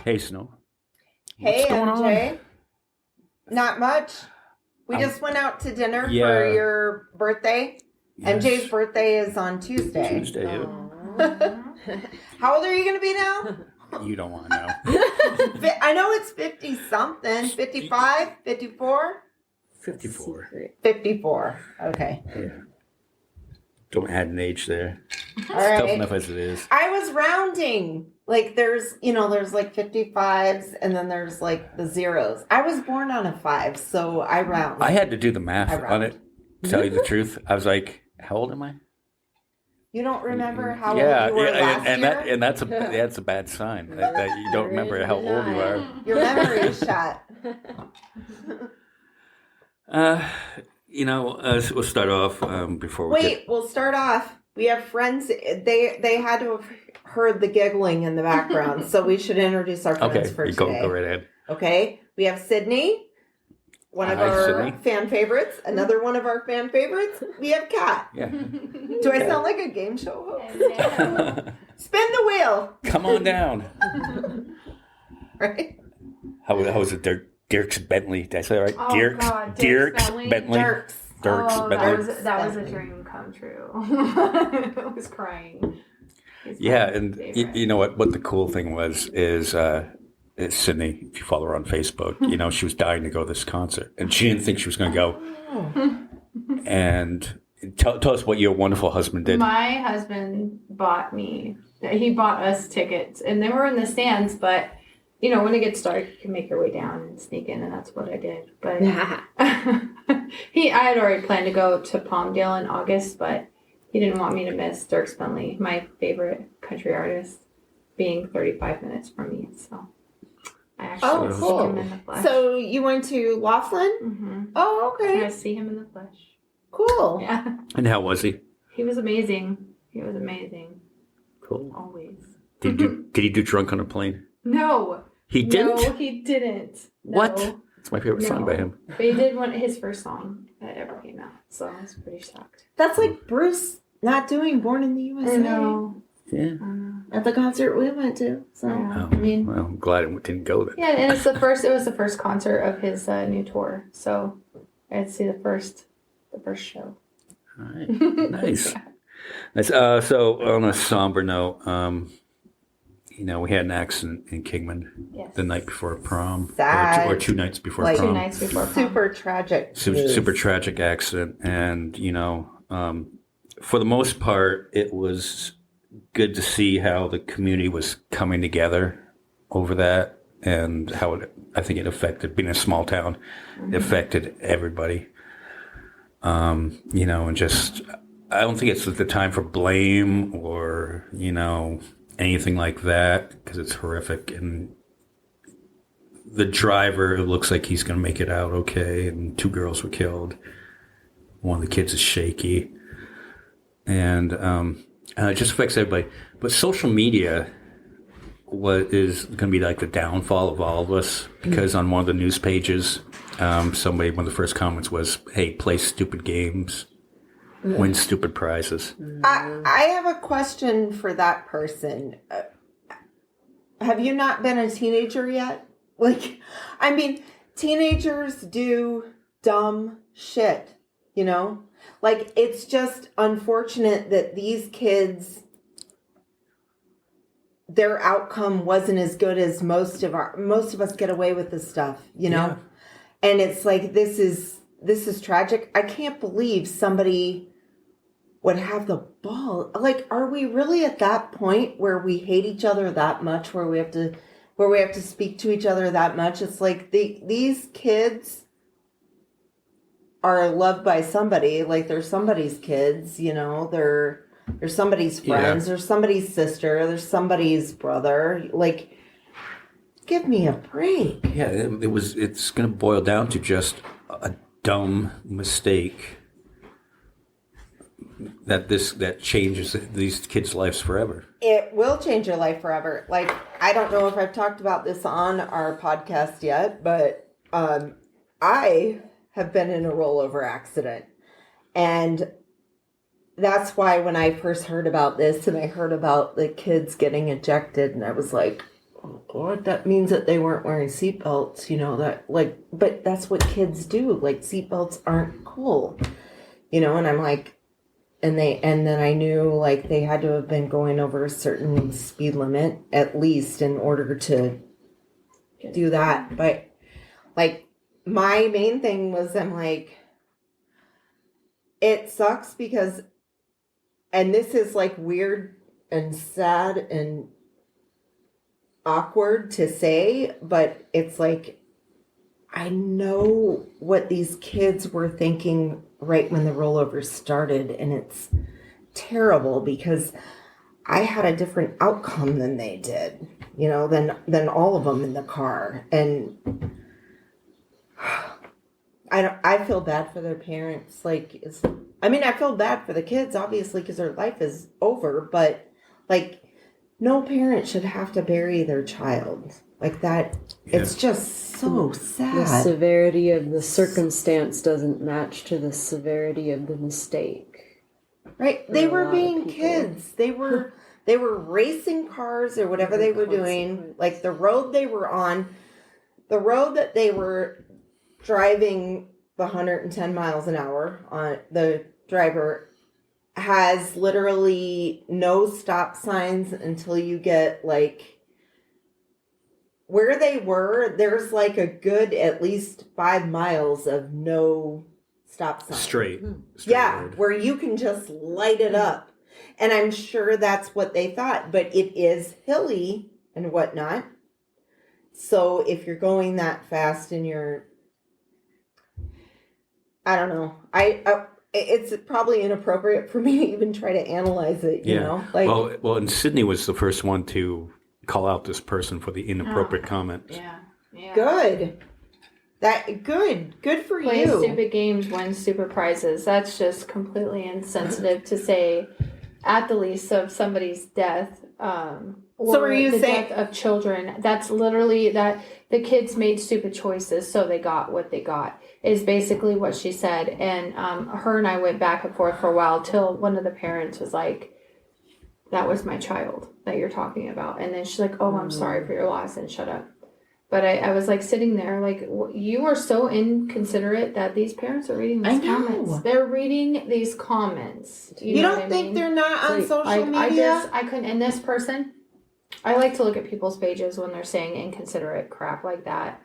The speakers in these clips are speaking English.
Hey, Snow. Hey, What's going MJ. on? Not much. We just went out to dinner Yeah. for your birthday. Yes. MJ's birthday is on Tuesday. Tuesday, yeah. How old are you going to be now? You don't want to know. I know it's 50-something. 55? 54? 54. 54. Okay. Yeah. Don't add an age there. All It's tough right. enough as it is. I was rounding. Like there's like 55s and then there's like the zeros. I was born on a 5, so I round. I had to do the math I on it. To tell you the truth, I was like, "How old am I?" You don't remember how yeah, old you were last year? and that's a bad sign that you don't remember how old you are. Your memory is shot. We'll start off before we Wait, we'll start off. We have friends. They had to have heard the giggling in the background, so we should introduce our friends Okay, for you today. go right ahead. Okay, we have Sydney, one of Hi, our Sydney. fan favorites. Another one of our fan favorites. We have Kat. Yeah. Do I sound like a game show host? Spin the wheel. Come on down. Right? How was it, Dirks Bentley? Did I say that right? Oh, Dirks God, Dirks Bentley? Dirks. Dirks Oh, Bentley. that was a dream come true. I was crying. He's Yeah, my and favorite. you know what the cool thing is Sydney, if you follow her on Facebook, she was dying to go to this concert, and she didn't think she was going to go. Oh. And tell us what your wonderful husband did. My husband he bought us tickets, and they were in the stands, but when it gets dark, you can make your way down and sneak in, and that's what I did. But I had already planned to go to Palmdale in August, but he didn't want me to miss Dirks Bentley, my favorite country artist, being 35 minutes from me. So I actually see cool. him in the flesh. So you went to Laughlin? Mm-hmm. Oh, okay. I see him in the flesh. Cool. Yeah, And how was he? he was amazing. He was amazing, Cool. always. Did he do Drunk on a Plane? No. He didn't? No, he didn't. No. What? It's my favorite song by him. But he did his first song that ever came out, so I was pretty shocked. That's like Bruce not doing Born in the USA I know. Yeah. at the concert we went to. So Yeah. Oh, I mean, well, I'm glad it didn't go then. yeah, and it was the first concert of his new tour, so I had to see the first show. All right. Nice. Nice. So on a somber note, we had an accident in Kingman Yes. the night before prom, Sad. or 2 nights before Like, Two prom. nights before prom. super tragic. news. Super tragic accident, and for the most part, it was good to see how the community was coming together over that, and how I think it affected, being a small town, it affected everybody. And just, I don't think it's the time for blame or, anything like that, because it's horrific. And the driver, it looks like he's going to make it out okay. And 2 girls were killed. One of the kids is shaky. And it just affects everybody. But social media is going to be like the downfall of all of us, because on one of the news pages, one of the first comments was, "Hey, play stupid games, win stupid prizes." I have a question for that person. Have you not been a teenager yet? Teenagers do dumb shit, it's just unfortunate that these kids, their outcome wasn't as good as most of us get away with this stuff, Yeah. And it's like, this is tragic. I can't believe somebody would have the ball. Like, are we really at that point where we hate each other that much, where we have to speak to each other that much? It's like these kids are loved by somebody. Like, they're somebody's kids, they're somebody's friends, they're somebody's sister, they're somebody's brother. Like, give me a break. Yeah, it's going to boil down to just a dumb mistake that changes these kids' lives forever. It will change your life forever. Like, I don't know if I've talked about this on our podcast yet, but I have been in a rollover accident. And that's why when I first heard about this and I heard about the kids getting ejected, and I was like, or that means that they weren't wearing seatbelts, that like, but that's what kids do. Like seatbelts aren't cool, and I'm like, and then I knew like they had to have been going over a certain speed limit at least in order to do that. But like my main thing was I'm like, it sucks because, and this is like weird and sad and awkward to say, but it's like I know what these kids were thinking right when the rollover started, and it's terrible because I had a different outcome than they did, than all of them in the car, and I feel bad for their parents. Like, I feel bad for the kids obviously because their life is over, but like, no parent should have to bury their child like that. Yeah. It's just so sad. The severity of the circumstance doesn't match to the severity of the mistake. Right. They were being kids. They were racing cars or whatever they were doing. Like the road they were on, the road that they were driving the 110 miles an hour on, the driver has literally no stop signs until you get like where they were. There's like a good at least 5 miles of no stop signs. Straight yeah, road. Where you can just light it up. And I'm sure that's what they thought, but it is hilly and whatnot. So if you're going that fast and I don't know. It's probably inappropriate for me to even try to analyze it, you know? Like, well, and Sydney was the first one to call out this person for the inappropriate comment. Yeah. Good. Good for Play you. stupid games, win stupid prizes. That's just completely insensitive to say at the least of somebody's death. So are you the saying death of children? That's literally that the kids made stupid choices, so they got what they got. Is basically what she said, and her and I went back and forth for a while till one of the parents was like, "That was my child that you're talking about," and then she's like, "Oh, I'm sorry for your loss," and shut up. But I was like sitting there like, you are so inconsiderate that these parents are reading these comments. They're reading these comments. You know don't think they're not on social media? I couldn't. And this person, I like to look at people's pages when they're saying inconsiderate crap like that.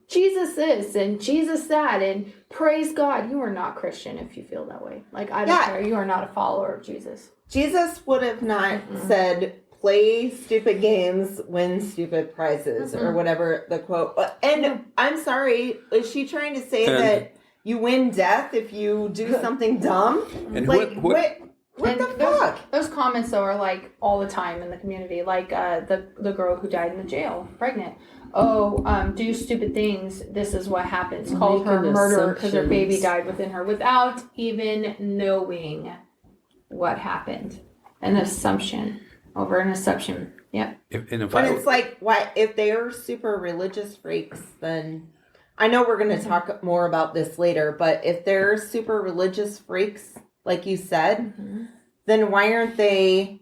Jesus this and Jesus that and praise God. You are not Christian if you feel that way. Like, I don't care. You are not a follower of Jesus. Jesus would have not said, play stupid games, win stupid prizes, or whatever the quote. And I'm sorry, is she trying to say that you win death if you do something dumb? And like, what the fuck? Those comments, though, are like all the time in the community. Like the girl who died in the jail, pregnant. Oh, do stupid things. This is what happens. Called her murder because her baby died within her without even knowing what happened. An assumption over an assumption. Yep. It's like, why? If they are super religious freaks, then I know we're going to talk more about this later. But if they're super religious freaks, like you said, then why aren't they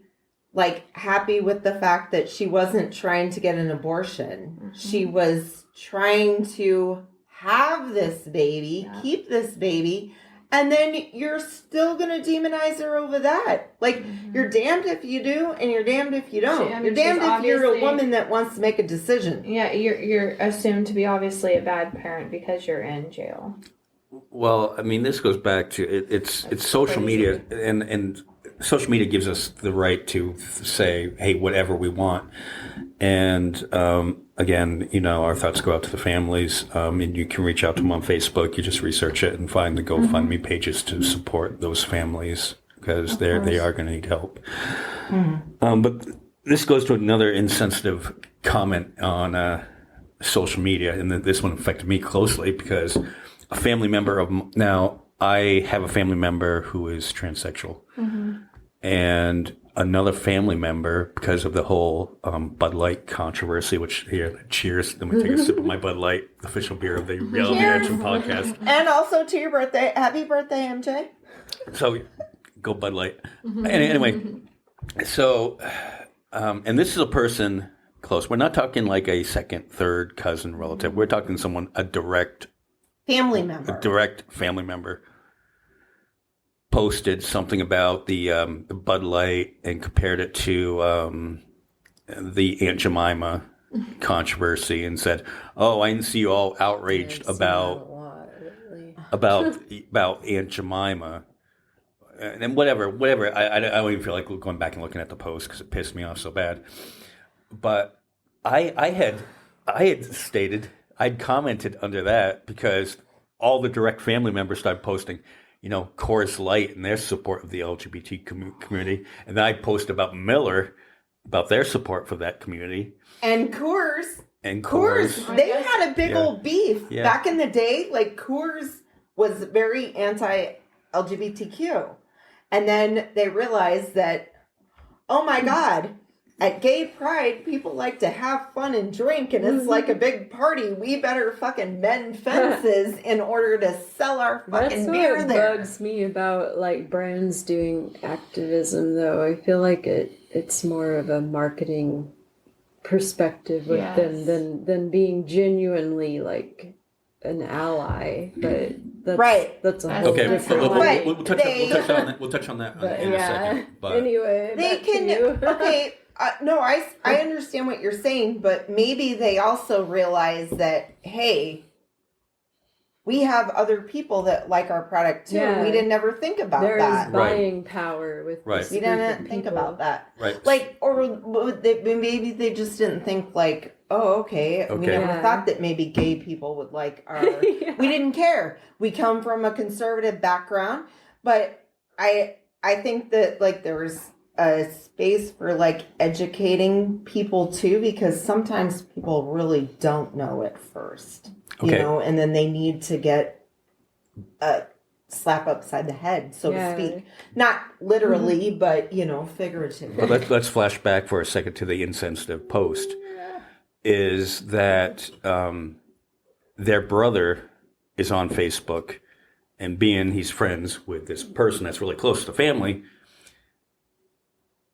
like happy with the fact that she wasn't trying to get an abortion? She was trying to have this baby, keep this baby, and then you're still going to demonize her over that. Like, you're damned if you do, and you're damned if you don't. You're damned if you're a woman that wants to make a decision. Yeah, you're assumed to be obviously a bad parent because you're in jail. Well, I mean, this goes back to it's social media, and social media gives us the right to say, hey, whatever we want. And again, our thoughts go out to the families. And you can reach out to them on Facebook. You just research it and find the GoFundMe pages to support those families because they are going to need help. But this goes to another insensitive comment on social media, and this one affected me closely because a family member now I have a family member who is transsexual. And another family member, because of the whole Bud Light controversy, which here, cheers. Let me take a sip of my Bud Light, official beer of the Reality Action podcast. And also to your birthday. Happy birthday, MJ. So, go Bud Light. Anyway, so, and this is a person close. We're not talking like a second, third cousin relative. We're talking someone, a direct Family member. family member, posted something about the Bud Light and compared it to the Aunt Jemima controversy and said, "Oh, I didn't see you all outraged about Aunt Jemima." And then whatever. I don't even feel like going back and looking at the post because it pissed me off so bad. But I had stated, I'd commented under that because all the direct family members started posting, Coors Light and their support of the LGBT community. And then I posted about Miller, about their support for that community. And Coors. Coors. They had a big old beef. Yeah. Back in the day, like Coors was very anti-LGBTQ. And then they realized that, oh my God, at gay pride, people like to have fun and drink, and it's like a big party. We better fucking mend fences in order to sell our fucking That's beer what there. bugs me about like brands doing activism, though. I feel like it's more of a marketing perspective with Yes. them than being genuinely like an ally. But that's, Right. That's a That's whole Okay, different. But we'll touch on that. We'll touch on that But in a yeah. second. But Anyway, They back to can, you. okay, no, I understand what you're saying, but maybe they also realize that, hey, we have other people that like our product too. Yeah. We didn't ever think about There that. is buying power with Right. this We group of didn't think people. about that. right, Like, or maybe they just didn't think like, oh, okay. We Okay. never Yeah. thought that maybe gay people would like our. Yeah. We didn't care. We come from a conservative background, but I think that like there was a space for like educating people too, because sometimes people really don't know at first, Okay. and then they need to get a slap upside the head, so Yeah. to speak. Not literally, but figuratively. But let's flash back for a second to the insensitive post. Is that their brother is on Facebook, and being he's friends with this person that's really close to family,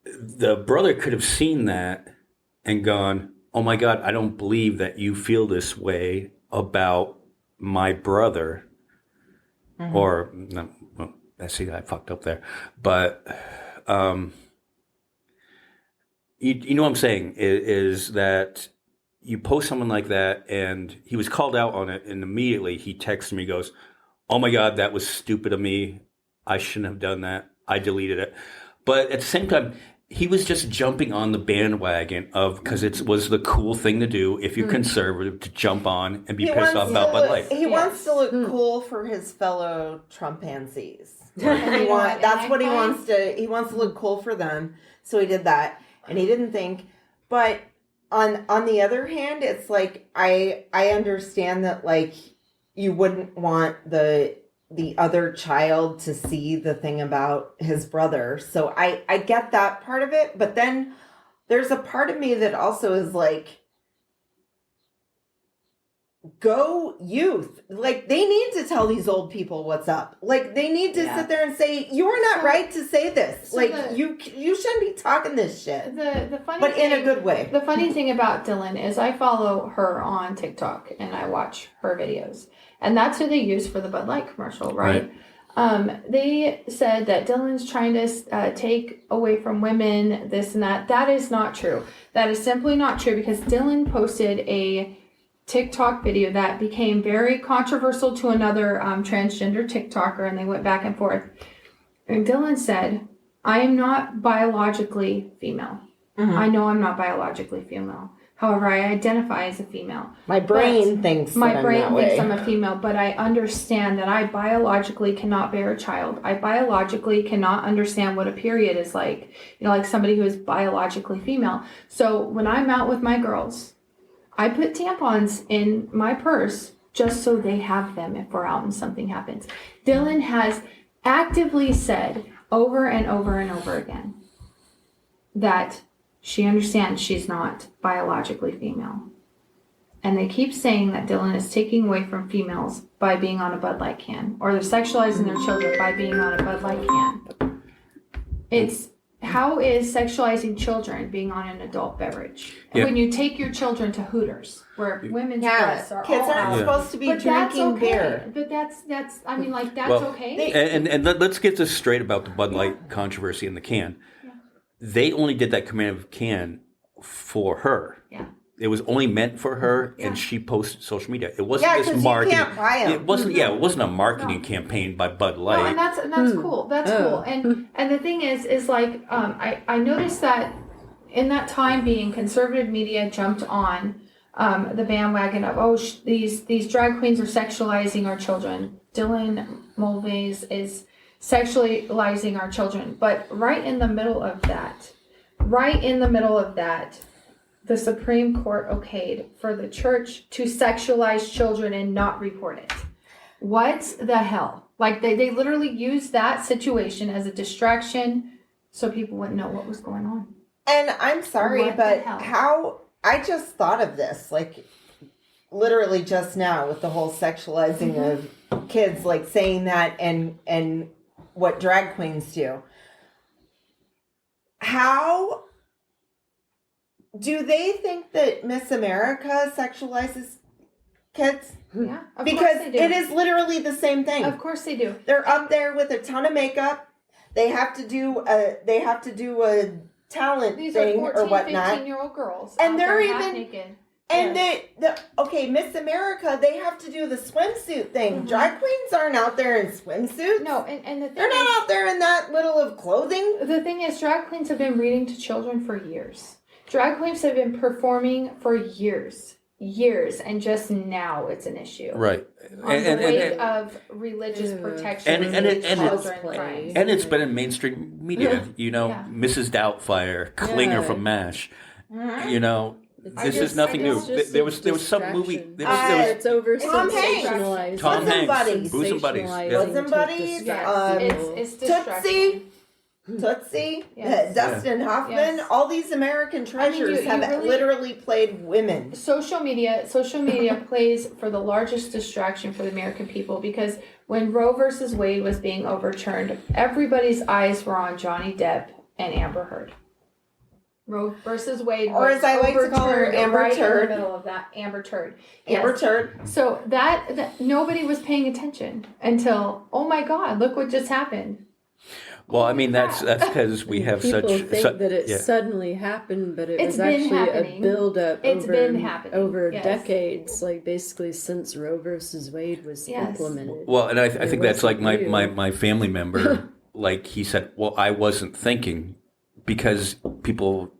the brother could have seen that and gone, "Oh my God, I don't believe that you feel this way about my brother." Or no, well, I see I fucked up there, but you know what I'm saying is that you post someone like that, and he was called out on it, and immediately he texts me, goes, "Oh my God, that was stupid of me. I shouldn't have done that. I deleted it." But at the same time, he was just jumping on the bandwagon of because it was the cool thing to do if you're conservative to jump on and be pissed off about Bud Light. He wants to look cool for his fellow Trumpansies. And you know what? That's And what he I find- wants to. He wants to look cool for them, so he did that, and he didn't think. But on the other hand, it's like I understand that like you wouldn't want the other child to see the thing about his brother. So I get that part of it, but then there's a part of me that also is like, go youth. Like they need to tell these old people what's up. Like they need to sit there and say, you're not right to say this. So like the- you shouldn't be talking this shit. The funny But in a thing- good way. The funny thing about Dylan is I follow her on TikTok and I watch her videos. And that's who they use for the Bud Light commercial, right? They said that Dylan's trying to take away from women, this and that. That is not true. That is simply not true because Dylan posted a TikTok video that became very controversial to another transgender TikToker, and they went back and forth. And Dylan said, "I am not biologically female. I know I'm not biologically female. However, I identify as a female. My brain thinks My that brain I'm that thinks way. I'm a female, but I understand that I biologically cannot bear a child. I biologically cannot understand what a period is like. Like somebody who is biologically female. So when I'm out with my girls, I put tampons in my purse just so they have them if we're out and something happens." Dylan has actively said over and over and over again that she understands she's not biologically female. And they keep saying that Dylan is taking away from females by being on a Bud Light can, or they're sexualizing their children by being on a Bud Light can. how is sexualizing children being on an adult beverage? And Yeah. when you take your children to Hooters, where women's breasts are kids all aren't out. supposed to be But that's drinking okay. beer. But that's I mean, like, that's Well, okay. And let's get this straight about the Bud Light controversy in the can. Yeah. They only did that commemorative can for her. Yeah. It was only meant for her, Yeah. and she posted social media. It wasn't Yeah, this 'cause you marketing. can't buy 'em. It wasn't. Yeah, it wasn't a marketing campaign by Bud Light. No, and that's cool. That's cool. And the thing is like I noticed that in that time being, conservative media jumped on the bandwagon of these drag queens are sexualizing our children. Dylan Mulvaney is sexualizing our children. But right in the middle of that, the Supreme Court okayed for the church to sexualize children and not report it. What the hell? Like they literally used that situation as a distraction so people wouldn't know what was going on. And I'm sorry, What the but hell? how I just thought of this, like literally just now with the whole sexualizing of kids, like saying that and what drag queens do. How do they think that Miss America sexualizes kids? Yeah, of Because course they do. it is literally the same thing. Of course they do. They're up there with a ton of makeup. They have to do a talent These are thing 14, or whatnot. 15-year-old girls. And out they're there half even- naked. And Yes. okay, Miss America, they have to do the swimsuit thing. Drag queens aren't out there in swimsuits. No, and the thing They're not out there in that little of clothing. The thing is, drag queens have been reading to children for years. Drag queens have been performing for years, and just now it's an issue. Right. On the wake of religious protection and of it- and children's it's- rights. And it's been in mainstream media. You know, Yeah. Mrs. Doubtfire, Klinger Yeah. from MASH. You know, this is nothing new. it's just There was some movie. There was, It's over Tom Hanks. sensationalized. Tom Bosom Hanks. buddies. Bosom buddies. Yeah. Bosom buddies. Yes, it's distraction. Tootsie, Yes. Dustin Hoffman, Yes. all these American treasures you have really- literally played women. Social media plays for the largest distraction for the American people, because when Roe versus Wade was being overturned, everybody's eyes were on Johnny Depp and Amber Heard. Roe versus Wade, Or was as I like to call her, overturned Amber right Turd. in the middle of that. Amber Turd. Amber Yes. Turd. So that nobody was paying attention until, oh my God, look what just happened. Well, I mean, that's because we have People such. think that it yeah. suddenly happened, but it It's was been actually happening. a build-up It's over, been happening, over yes. decades, like basically since Roe versus Wade was Yes. implemented. Well, and I think that's like wasn't my family member. Like he said, well, I wasn't thinking because people.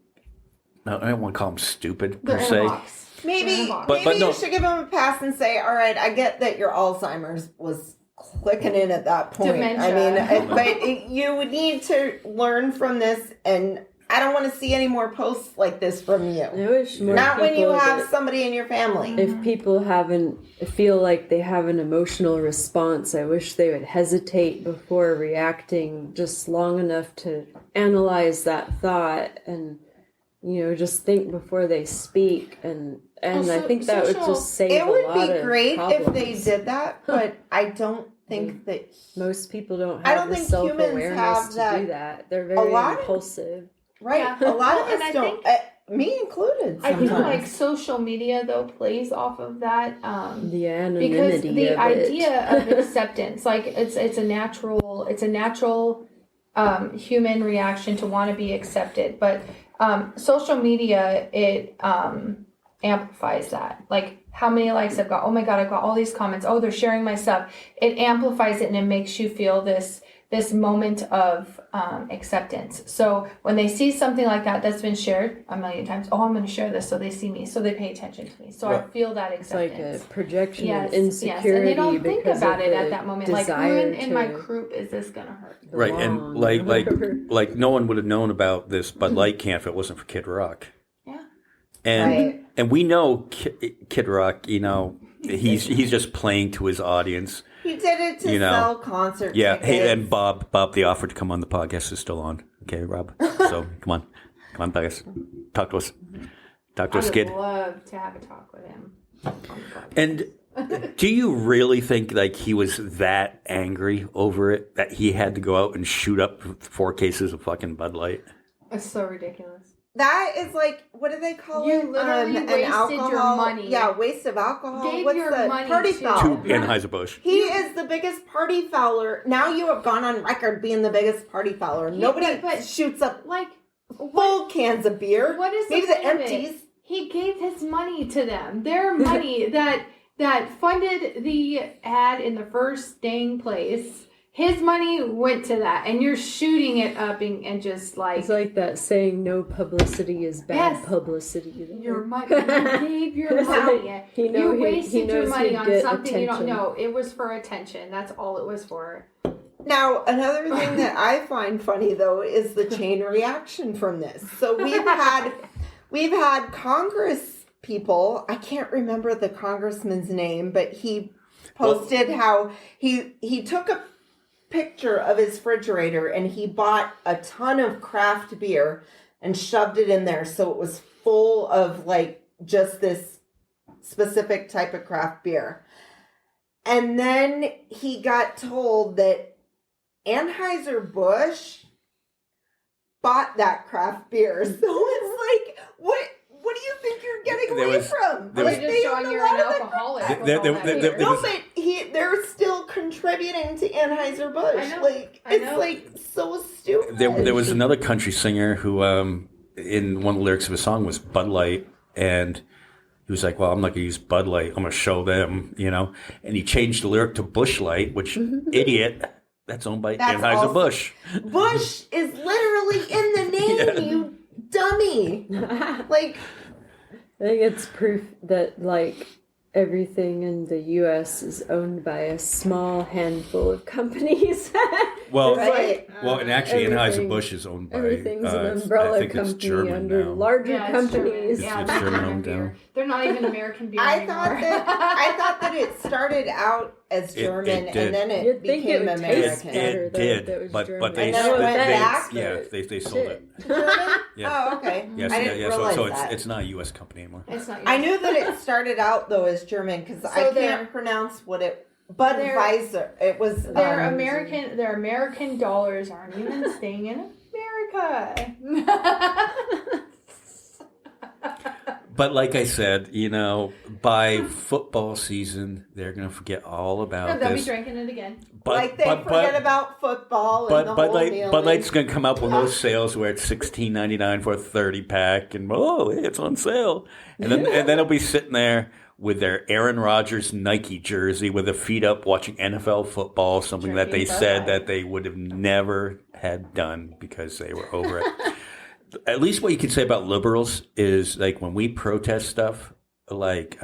No, I don't want to call them stupid per They're in a se. box. Maybe, They're in a box. But maybe no. you should give them a pass and say, all right, I get that your Alzheimer's was clicking in at that point. Dementia. I mean, you would need to learn from this, and I don't want to see any more posts like this from you. I wish more Not when you people have that- somebody in your family. If people feel like they have an emotional response, I wish they would hesitate before reacting just long enough to analyze that thought and, just think before they speak. And I think that would just save It a would lot be of great if they problems. did that, but I don't think that. Most people don't I have don't the think humans self-awareness have to that. do that. They're very lot of- impulsive. Right. Yeah. A lot of And us I don't. Me included. I feel sometimes. like social media though plays off of that. The Because anonymity the of idea it. of acceptance, like it's a natural human reaction to want to be accepted, but social media, it amplifies that. Like how many likes I've got, oh my God, I've got all these comments, oh, they're sharing my stuff. It amplifies it and it makes you feel this moment of acceptance. So when they see something like that that's been shared a million times, oh, I'm going to share this so they see me, so they pay attention to me, so I Right. feel that It's like acceptance. a projection Yes, of yes, insecurity and they don't think because about of it the at that moment. Like, who desire in my to group is this gonna hurt? Right, and belong. like no one would have known about this Bud Light can if it wasn't for Kid Rock. Yeah. And Right. and we know Kid Rock. He's just playing to his audience. He did it to sell concert Yeah. tickets. Hey, and Bob, the offer to come on the podcast is still on. Okay, Rob. So come on, guys, talk to us, I would kid. love to have a talk with him. And Do you really think like he was that angry over it that he had to go out and shoot up 4 cases of fucking Bud Light? It's so ridiculous. That is like, what do they call You it? literally An wasted alcohol, your money. Yeah, waste of alcohol. Gave What's your the money party to- foul? To Anheuser-Busch. He is the biggest party fouler. Now you have gone on record being the biggest party fouler. Nobody but- shoots up Like, full cans of beer. what is Maybe the the point of it? empties. He gave his money to them. Their money that funded the ad in the first dang place. His money went to that, and you're shooting it up and just like It's like that saying, "No publicity is bad Yes. publicity." your money. You gave your money. He know You he wasted your knows money he'd on get something you don't attention. know. It was for attention. That's all it was for. Now, another thing that I find funny though is the chain reaction from this. So we've had Congress people. I can't remember the congressman's name, but he posted how he took a picture of his refrigerator and he bought a ton of craft beer and shoved it in there so it was full of like just this specific type of craft beer. And then he got told that Anheuser-Busch bought that craft beer. So it's like, what do you think you're getting There away was- from? there You're was- just they showing own a you're an lot of the alcoholic. craft- There- with all there- that there- beer. there No, was- but they're still contributing to Anheuser-Busch. I know, Like, I it's know. like so stupid. There was another country singer who, in one of the lyrics of a song was Bud Light, and he was like, "Well, I'm not gonna use Bud Light. I'm gonna show them," And he changed the lyric to Bush Light, which idiot. That's owned by That's Anheuser-Busch. Bush is literally in the name, Yeah. you dummy. Like, I think it's proof that like everything in the U.S. is owned by a small handful of companies. Well, right. and actually, Everything- Anheuser-Busch is owned by. Everything's I an umbrella think it's company German under now. larger Yeah, it's companies. German. Yeah, It's it's German German owned beer. now. They're not even American beer I anymore. thought that it started out as It German did. and then it You'd think it became would taste American. better. It though, did, if it was but German. they And then it went back? they sold it. German? Yeah. Oh, okay. Yes, I didn't realize so that. it's not a U.S. company anymore. It's not. I knew that it started out though as German because I they're- can't pronounce what it. Budweiser. It was. Their American dollars aren't even staying in America. But like I said, by football season, they're going to forget all about They'll be this. drinking it again. Like they forget about football and the Bud whole meal. Bud Light's going to come up with those sales where it's $16.99 for a 30-pack, and hey, it's on sale. And then they'll be sitting there with their Aaron Rodgers Nike jersey with their feet up watching NFL football, something that they Drinking Bud said Light. that they would have never had done because they were over it. At least what you can say about liberals is like when we protest stuff, like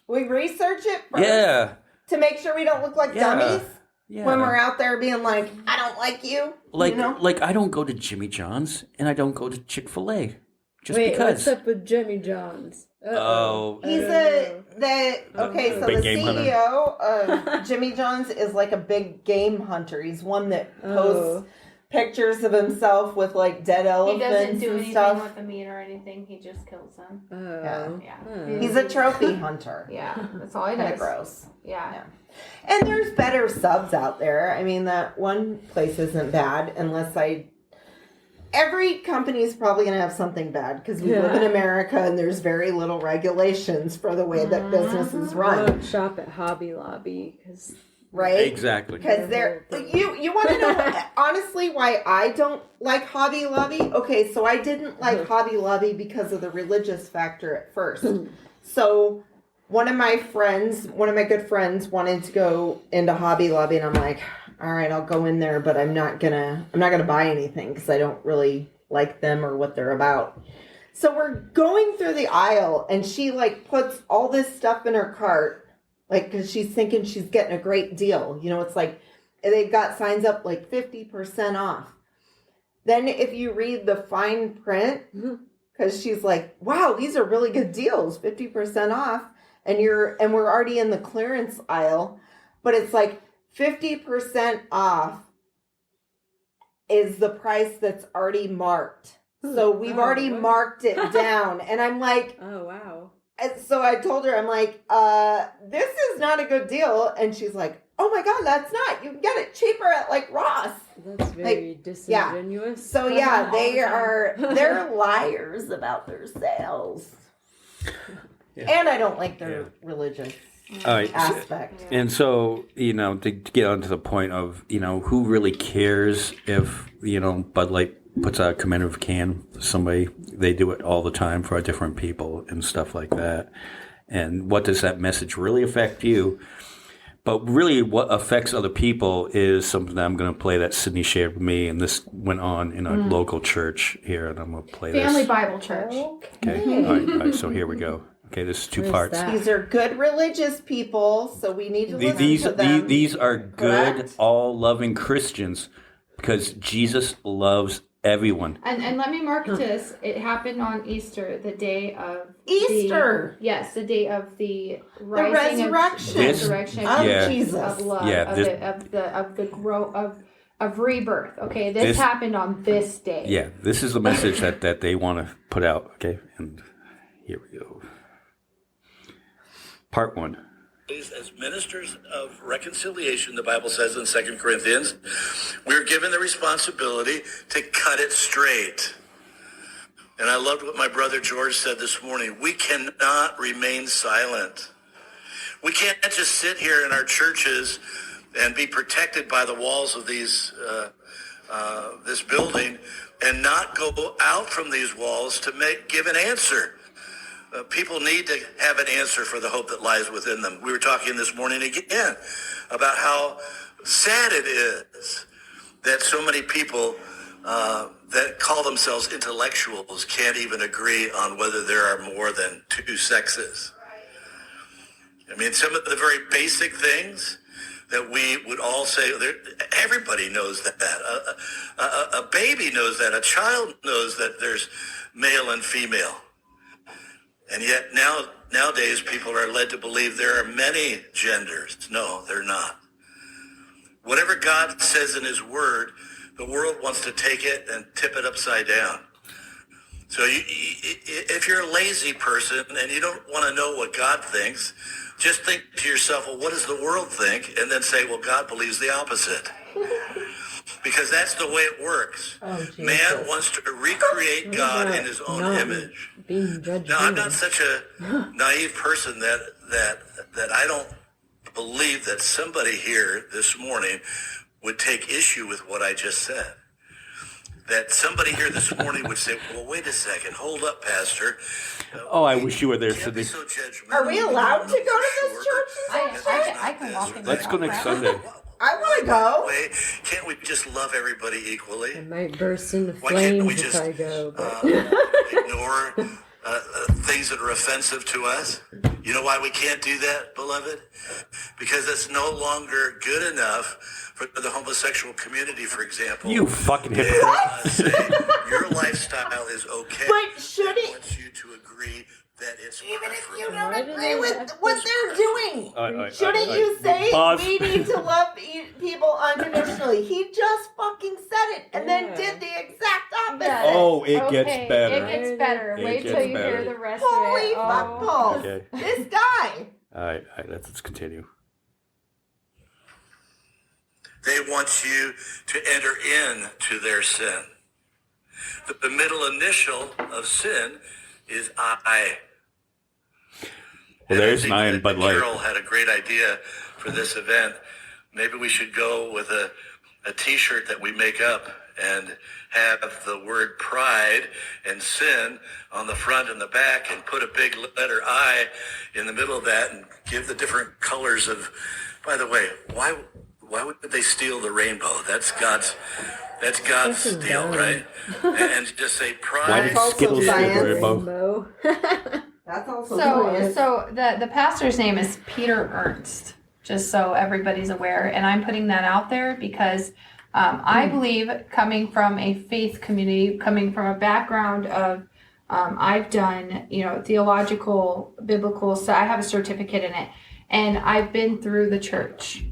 we research it first yeah, to make sure we don't look like Yeah. dummies yeah. when we're out there being like, I don't like you. like you know? like I don't go to Jimmy John's and I don't go to Chick-fil-A just Wait, because. what's up with Jimmy John's? Oh. He's so Big the game hunter. CEO of Jimmy John's is like a big game hunter. He's one that Oh. posts pictures of himself with like dead He elephants doesn't do and anything stuff. with the meat or anything. He just kills them. Oh. Yeah. Oh. He's a trophy hunter. Yeah, that's all he Kind of does. gross. Yeah. And there's better subs out there. I mean, that one place isn't bad unless every company is probably going to have something bad because we live in America and there's very little regulations for the way that businesses I run, don't shop at Hobby Lobby because right? Exactly. Because you want to know honestly why I don't like Hobby Lobby? Okay, so I didn't like Hobby Lobby because of the religious factor at first. So one of my good friends wanted to go into Hobby Lobby and I'm like, all right, I'll go in there, but I'm not gonna buy anything because I don't really like them or what they're about. So we're going through the aisle and she like puts all this stuff in her cart, like because she's thinking she's getting a great deal. It's like they've got signs up like 50% off. Then if you read the fine print, because she's like, wow, these are really good deals, 50% off, and we're already in the clearance aisle, but it's like 50% off is the price that's already marked. So we've already what? marked it down. And I'm like, oh wow, And so I told her, I'm like, this is not a good deal. And she's like, oh my God, that's not. You can get it cheaper at like Ross. That's very disingenuous. So yeah, they're liars about their sales. Yeah. And I don't like their religious All right. aspect. And so, to get on to the point of, who really cares if, Bud Light puts out a commemorative can for somebody. They do it all the time for different people and stuff like that. And what does that message really affect you? But really what affects other people is something that I'm going to play that Sydney shared with me. And this went on in a local church here. And I'm going to play Family this. Bible Church. Okay. All right. So here we go. Okay. This is two What is parts. that? These are good religious people, so we need to listen to them. These are good, Correct. all loving Christians because Jesus loves everyone. And let me mark this. It happened on Easter, the day of Easter. the day of the rising resurrection. of, This- resurrection Of Yeah. Jesus. of love, Yeah, of the growth of rebirth. Okay, this happened on this day. Yeah, this is the message that they want to put out. Okay, and here we go. Part 1. As ministers of reconciliation, the Bible says in 2 Corinthians, we're given the responsibility to cut it straight. And I loved what my brother George said this morning. We cannot remain silent. We can't just sit here in our churches and be protected by the walls of this building and not go out from these walls to give an answer. People need to have an answer for the hope that lies within them. We were talking this morning again about how sad it is that so many people that call themselves intellectuals can't even agree on whether there are more than two sexes. I mean, some of the very basic things that we would all say, everybody knows that. A baby knows that. A child knows that there's male and female. And yet nowadays people are led to believe there are many genders. No, they're not. Whatever God says in his word, the world wants to take it and tip it upside down. So if you're a lazy person and you don't want to know what God thinks, just think to yourself, well, what does the world think? And then say, well, God believes the opposite. Because that's the way it works. Oh, Jesus. Man wants to recreate God in his own image. Being judged. Now, I'm not such a naive person that I don't believe that somebody here this morning would take issue with what I just said. That somebody here this morning would say, well, wait a second, hold up, Pastor. Oh, I wish you were there, Can't be Sydney. so judgmental. Are we allowed to go to this church? I can walk in. Let's go next Sunday. I want to go. Way, can't we just love everybody equally? I might burst into Why can't we flames if just I go. But ignore things that are offensive to us? You know why we can't do that, beloved? Because it's no longer good enough for the homosexual community, for example. You fucking hypocrite. Say your lifestyle is okay. But should I it, want you to agree that it's even if you preferable. don't agree with what they're doing, shouldn't I- you say Pause. we need to love people unconditionally? He just fucking said it and then Yeah. did the exact opposite. Yeah. Oh, it Okay, gets better. It gets better. It Wait gets till you better. hear the rest Holy of it. fuck balls. Okay. This guy. All right, let's continue. They want you to enter into their sin. The middle initial of sin is I. Well, there's And an I I think in Bud that Light. Carol had a great idea for this event. Maybe we should go with a T-shirt that we make up and have the word pride and sin on the front and the back and put a big letter I in the middle of that and give the different colors of, by the way, why would they steal the rainbow? That's God's deal, right? And just say pride. Why did also Skittles steal the science. rainbow? rainbow. That's also So the pastor's name is Peter Ernst, just so everybody's aware, and I'm putting that out there because I believe, coming from a faith community, coming from a background of I've done theological, biblical, so I have a certificate in it, and I've been through the church,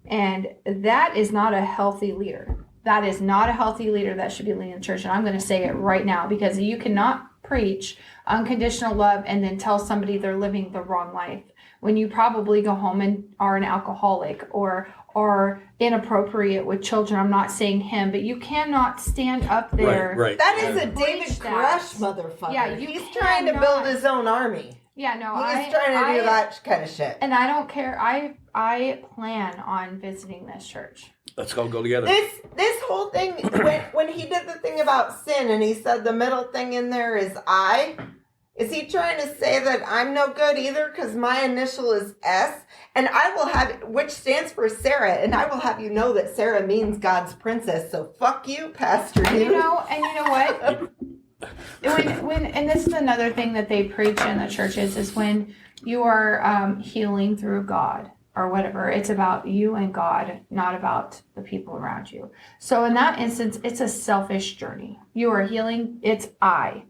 and that is not a healthy leader. That is not a healthy leader that should be leading the church. And I'm going to say it right now, because you cannot preach unconditional love and then tell somebody they're living the wrong life when you probably go home and are an alcoholic or are inappropriate with children. I'm not saying him, but you cannot stand up there. Right. That is a Preach David that. Koresh motherfucker. Yeah, you he's trying to build his own army. Yeah, no, He's trying to do that kind of shit. And I don't care. I plan on visiting this church. Let's all go together. This whole thing, when he did the thing about sin and he said the middle thing in there is I, is he trying to say that I'm no good either because my initial is S? And I will have, which stands for Sarah, and I will have you know that Sarah means God's princess. So fuck you, Pastor dude. You know what? And this is another thing that they preach in the churches is when you are healing through God or whatever, it's about you and God, not about the people around you. So in that instance, it's a selfish journey. You are healing, it's I.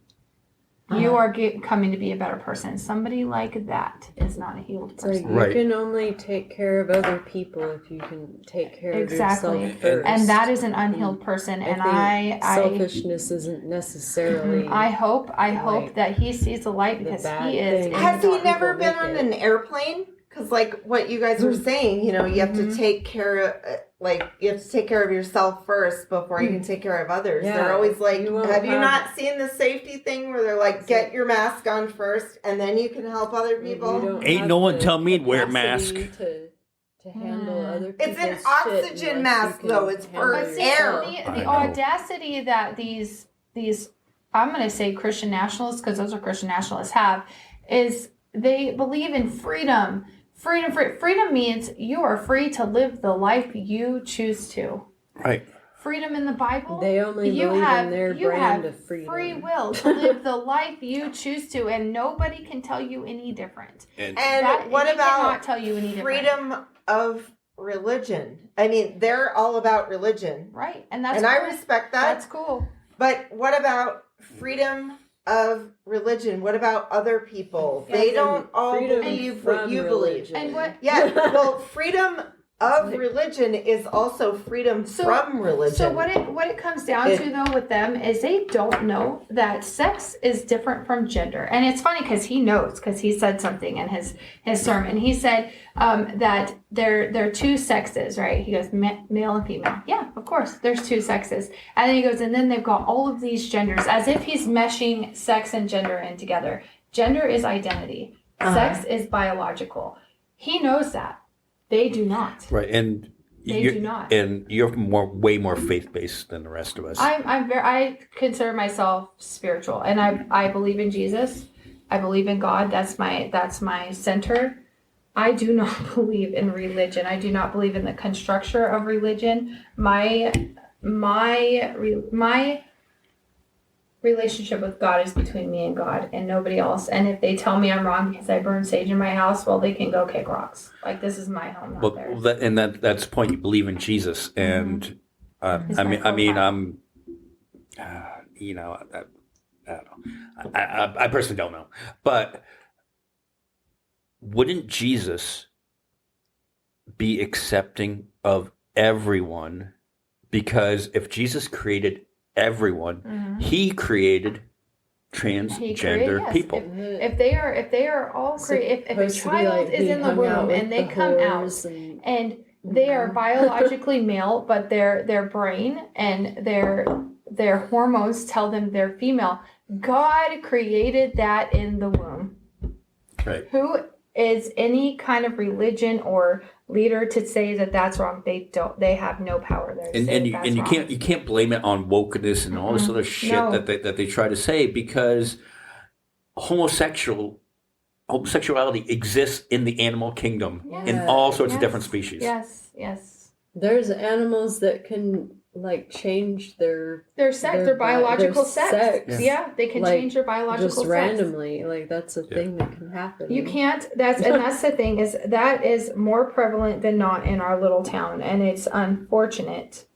You are coming to be a better person. Somebody like that is not a healed So person. you Right. can only take care of other people if you can take care Exactly. of yourself first. And that is an unhealed person. And think I selfishness isn't necessarily. I hope like, that he sees the light the because bad he is. thing. Has he People never been make on it. an airplane? Because like what you guys were saying, you know, you have to take care of, you have to take care of yourself first before you can take care of others. Yeah, They're always like, you won't have you have- not seen the safety thing where they're like, get your mask on first and then you can help other You people? don't Ain't have no one the tell me to wear a mask. capacity to handle other people's It's an shit oxygen unless mask, you though. can It's for handle But see, air. yourself. the I know. audacity that these I'm going to say Christian nationalists, because those are Christian nationalists, have, is they believe in freedom. Freedom means you are free to live the life you choose to. Right. Freedom in the Bible, They only you believe have in their you brand have of freedom. free will to live the life you choose to, and nobody can tell you any different. And He what cannot about tell you any different? freedom of religion? I mean, they're all about religion. Right, and that's And I cool. respect that. That's cool. But what about freedom of religion? What about other people? Yeah, They then don't all freedom believe what from you religion. And what- believe. Yeah, well, freedom of religion is also freedom from religion. So what it comes down to though with them is they don't know that sex is different from gender, and it's funny because he knows because he said something in his sermon. He said that there are two sexes, right? He goes male and female. Yeah, of course, there's two sexes, and then he goes, and then they've got all of these genders, as if he's meshing sex and gender in together. Gender is identity. Sex is biological. He knows that. They do not. Right. And They you're, do not. And you're way more faith based than the rest of us. I consider myself spiritual, and I believe in Jesus. I believe in God. That's my center. I do not believe in religion. I do not believe in the construction of religion. My relationship with God is between me and God and nobody else. And if they tell me I'm wrong because I burn sage in my house, well, they can go kick rocks. Like, this is my home, not theirs. That's the point. You believe in Jesus, and He's I my mean, full-time. I'm, you know, I don't know. I personally don't know, but wouldn't Jesus be accepting of everyone? Because if Jesus created everyone, he created transgender yes. people. If they are all created, if a Supposed to be child like is he in the hung out womb with and they the come out whores and- and they are biologically male, but their brain and their hormones tell them they're female. God created that in the womb. Right. Who is any kind of religion or leader to say that that's wrong? They have no power there. To And say and that's you wrong. can't blame it on wokeness and all this other shit No. that they try to say, because homosexuality exists in the animal kingdom in Yeah. all sorts of Yes. different species. Yes. There's animals that can like change their Their sex, Their their biological their sex. sex. Yeah, they can Like, change their biological just sex. randomly. Like that's a thing that can happen. You can't. That's the thing is that is more prevalent than not in our little town, and it's unfortunate.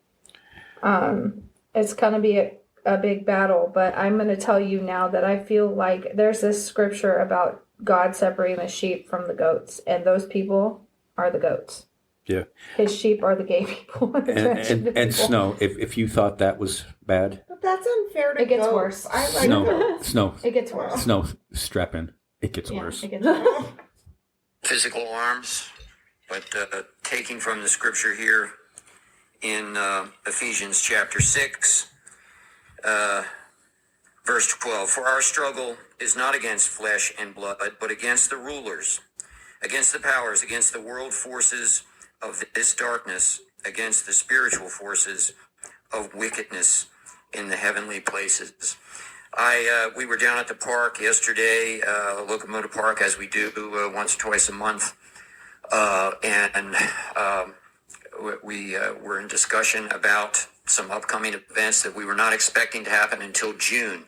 It's gonna be a big battle, but I'm gonna tell you now that I feel like there's this scripture about God separating the sheep from the goats, and those people are the goats. Yeah. His sheep are the gay people. And, the transgender And people. Snow, if you thought that was bad, But that's unfair to It gets goats. worse. I like Snow, goats. Snow, It gets worse. Snow, strap in. It gets Yeah, worse. it gets worse. Physical arms, but taking from the scripture here in Ephesians chapter 6, verse 12. For our struggle is not against flesh and blood, but against the rulers, against the powers, against the world forces of this darkness, against the spiritual forces of wickedness in the heavenly places. We were down at the park yesterday, Locomotive Park, as we do once or twice a month, and we were in discussion about some upcoming events that we were not expecting to happen until June.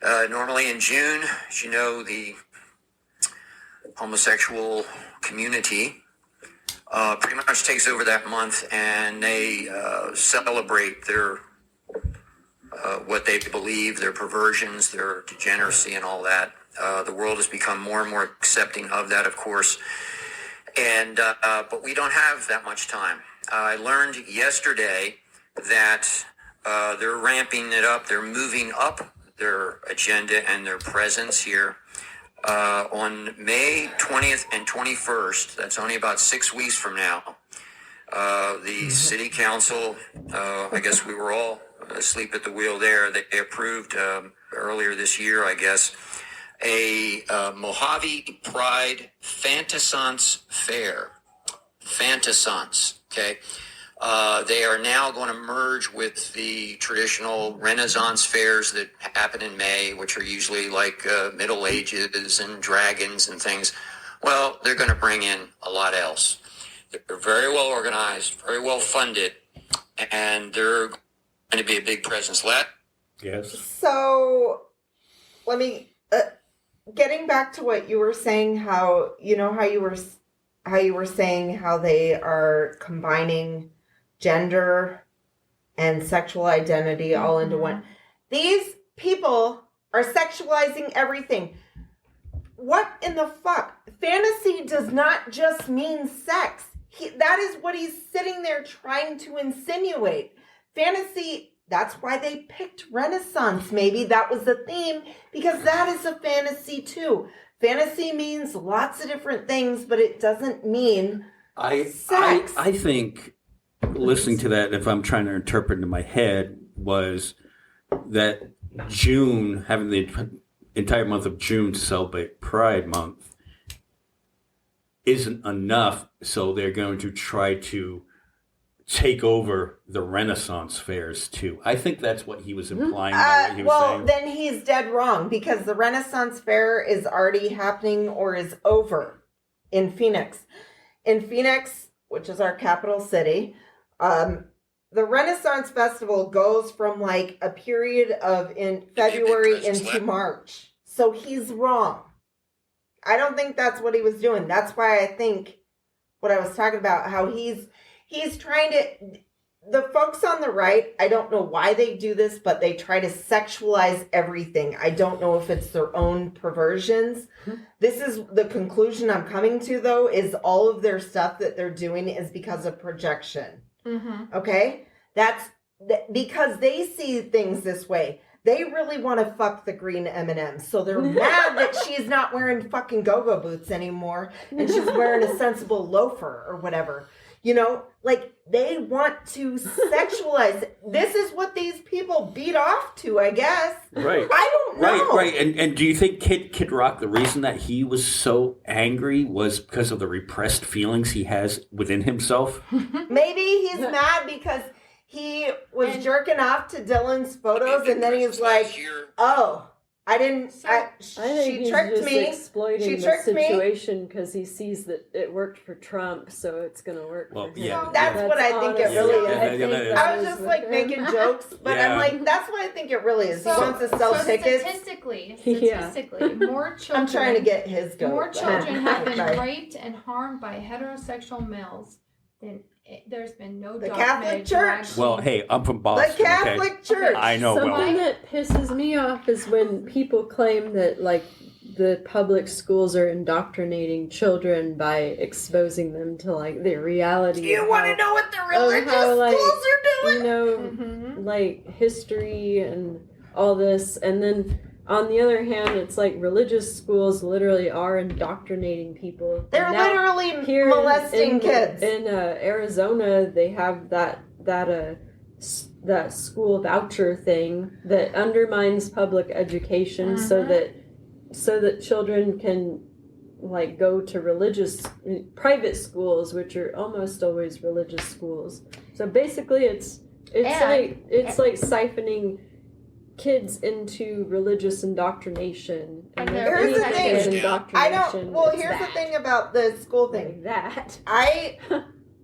Normally in June, as you know, the homosexual community pretty much takes over that month, and they celebrate their what they believe, their perversions, their degeneracy, and all that. The world has become more and more accepting of that, of course. And but we don't have that much time. I learned yesterday that they're ramping it up. They're moving up their agenda and their presence here. On May 20th and 21st, that's only about 6 weeks from now, the city council, I guess we were all asleep at the wheel there, they approved earlier this year, I guess, a Mojave Pride Fantasance Fair. Fantasance, okay? They are now going to merge with the traditional Renaissance fairs that happen in May, which are usually like Middle Ages and dragons and things. Well, they're going to bring in a lot else. They're very well organized, very well funded, and they're going to be a big presence. Yes. So, let me getting back to what you were saying. How you were saying how they are combining gender and sexual identity all into one. These people are sexualizing everything. What in the fuck? Fantasy does not just mean sex. That is what he's sitting there trying to insinuate. Fantasy, that's why they picked Renaissance. Maybe that was the theme, because that is a fantasy too. Fantasy means lots of different things, but it doesn't mean sex. I think listening to that, if I'm trying to interpret in my head, was that June, having the entire month of June to celebrate Pride Month, isn't enough, so they're going to try to take over the Renaissance fairs too. I think that's what he was implying by what he was saying. Then he's dead wrong, because the Renaissance Fair is already happening or is over in Phoenix. In Phoenix, which is our capital city, the Renaissance Festival goes from like a period of in February into March. So he's wrong. I don't think that's what he was doing. That's why I think what I was talking about, how he's trying to, the folks on the right, I don't know why they do this, but they try to sexualize everything. I don't know if it's their own perversions. This is the conclusion I'm coming to, though, is all of their stuff that they're doing is because of projection. Okay? That's because they see things this way. They really want to fuck the green M&Ms. So they're mad that she's not wearing fucking go-go boots anymore and she's wearing a sensible loafer or whatever. You know, like they want to sexualize. This is what these people beat off to, I guess. Right. I don't know. Right. And do you think Kid Rock, the reason that he was so angry was because of the repressed feelings he has within himself? Maybe he's mad because he was jerking off to Dylan's photos, and then he's like, "Oh, I didn't. I think she he's tricked just me. exploiting She the tricked me." situation because he sees that it worked for Trump, so it's going to work Well, for him. yeah, That's what I think it really is. I was that just is like with making him. jokes, but Yeah. I'm like, that's what I think it really is. He wants to sell so tickets. Statistically, Yeah. more children. I'm trying to get his goat. More children have been Right. raped and harmed by heterosexual males than there's been no The documented Catholic Church. drag Well, queen. hey, I'm from The Boston. Catholic Okay? Church. I know Something well. that pisses me off is when people claim that, like, the public schools are indoctrinating children by exposing them to like the reality. You want to know what the religious how, like, schools are doing? you know, like history and all this, and then on the other hand, it's like religious schools literally are indoctrinating people. They're Now, literally here molesting kids. In Arizona, they have that school voucher thing that undermines public education, so that children can like go to private schools, which are almost always religious schools. So basically, it's like siphoning kids into religious indoctrination. And Here's the thing. Indoctrination. Here's the thing about the school thing. Like that.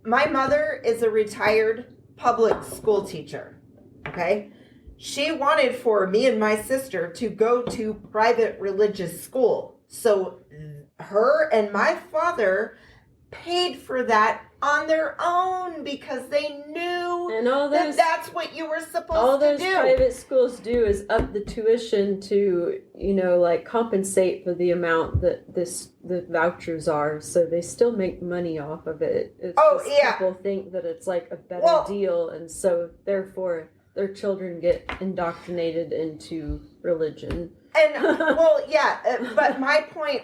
My mother is a retired public school teacher. Okay? She wanted for me and my sister to go to private religious school. So her and my father paid for that on their own because they knew And all those that's what you were supposed all to those do. private schools do is up the tuition to, like compensate for the amount that the vouchers are, so they still make money off of it. It's just people think that it's like a better deal, and so therefore their children get indoctrinated into religion. And but my point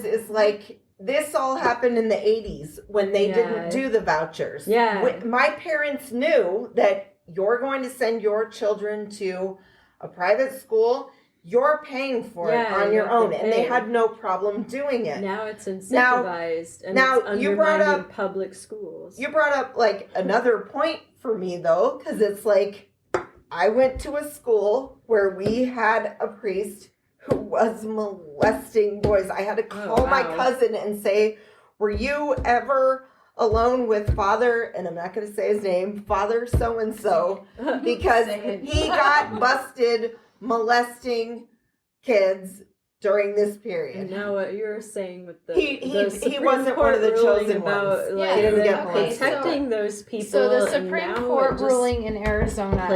is like this all happened in the 80s when they didn't do the vouchers. Yeah. My parents knew that you're going to send your children to a private school, you're paying for it on your own, and they had no problem doing it. Now it's incentivized, and it's undermining public schools. You brought up like another point for me though, because it's like I went to a school where we had a priest who was molesting boys. I had to call my cousin and say, were you ever alone with Father, and I'm not going to say his name, Father so-and-so, because he got busted molesting kids during this period. And now what you're saying with the he wasn't one of the chosen ones. Like, he didn't get protecting those people. So the Supreme Court ruling in Arizona,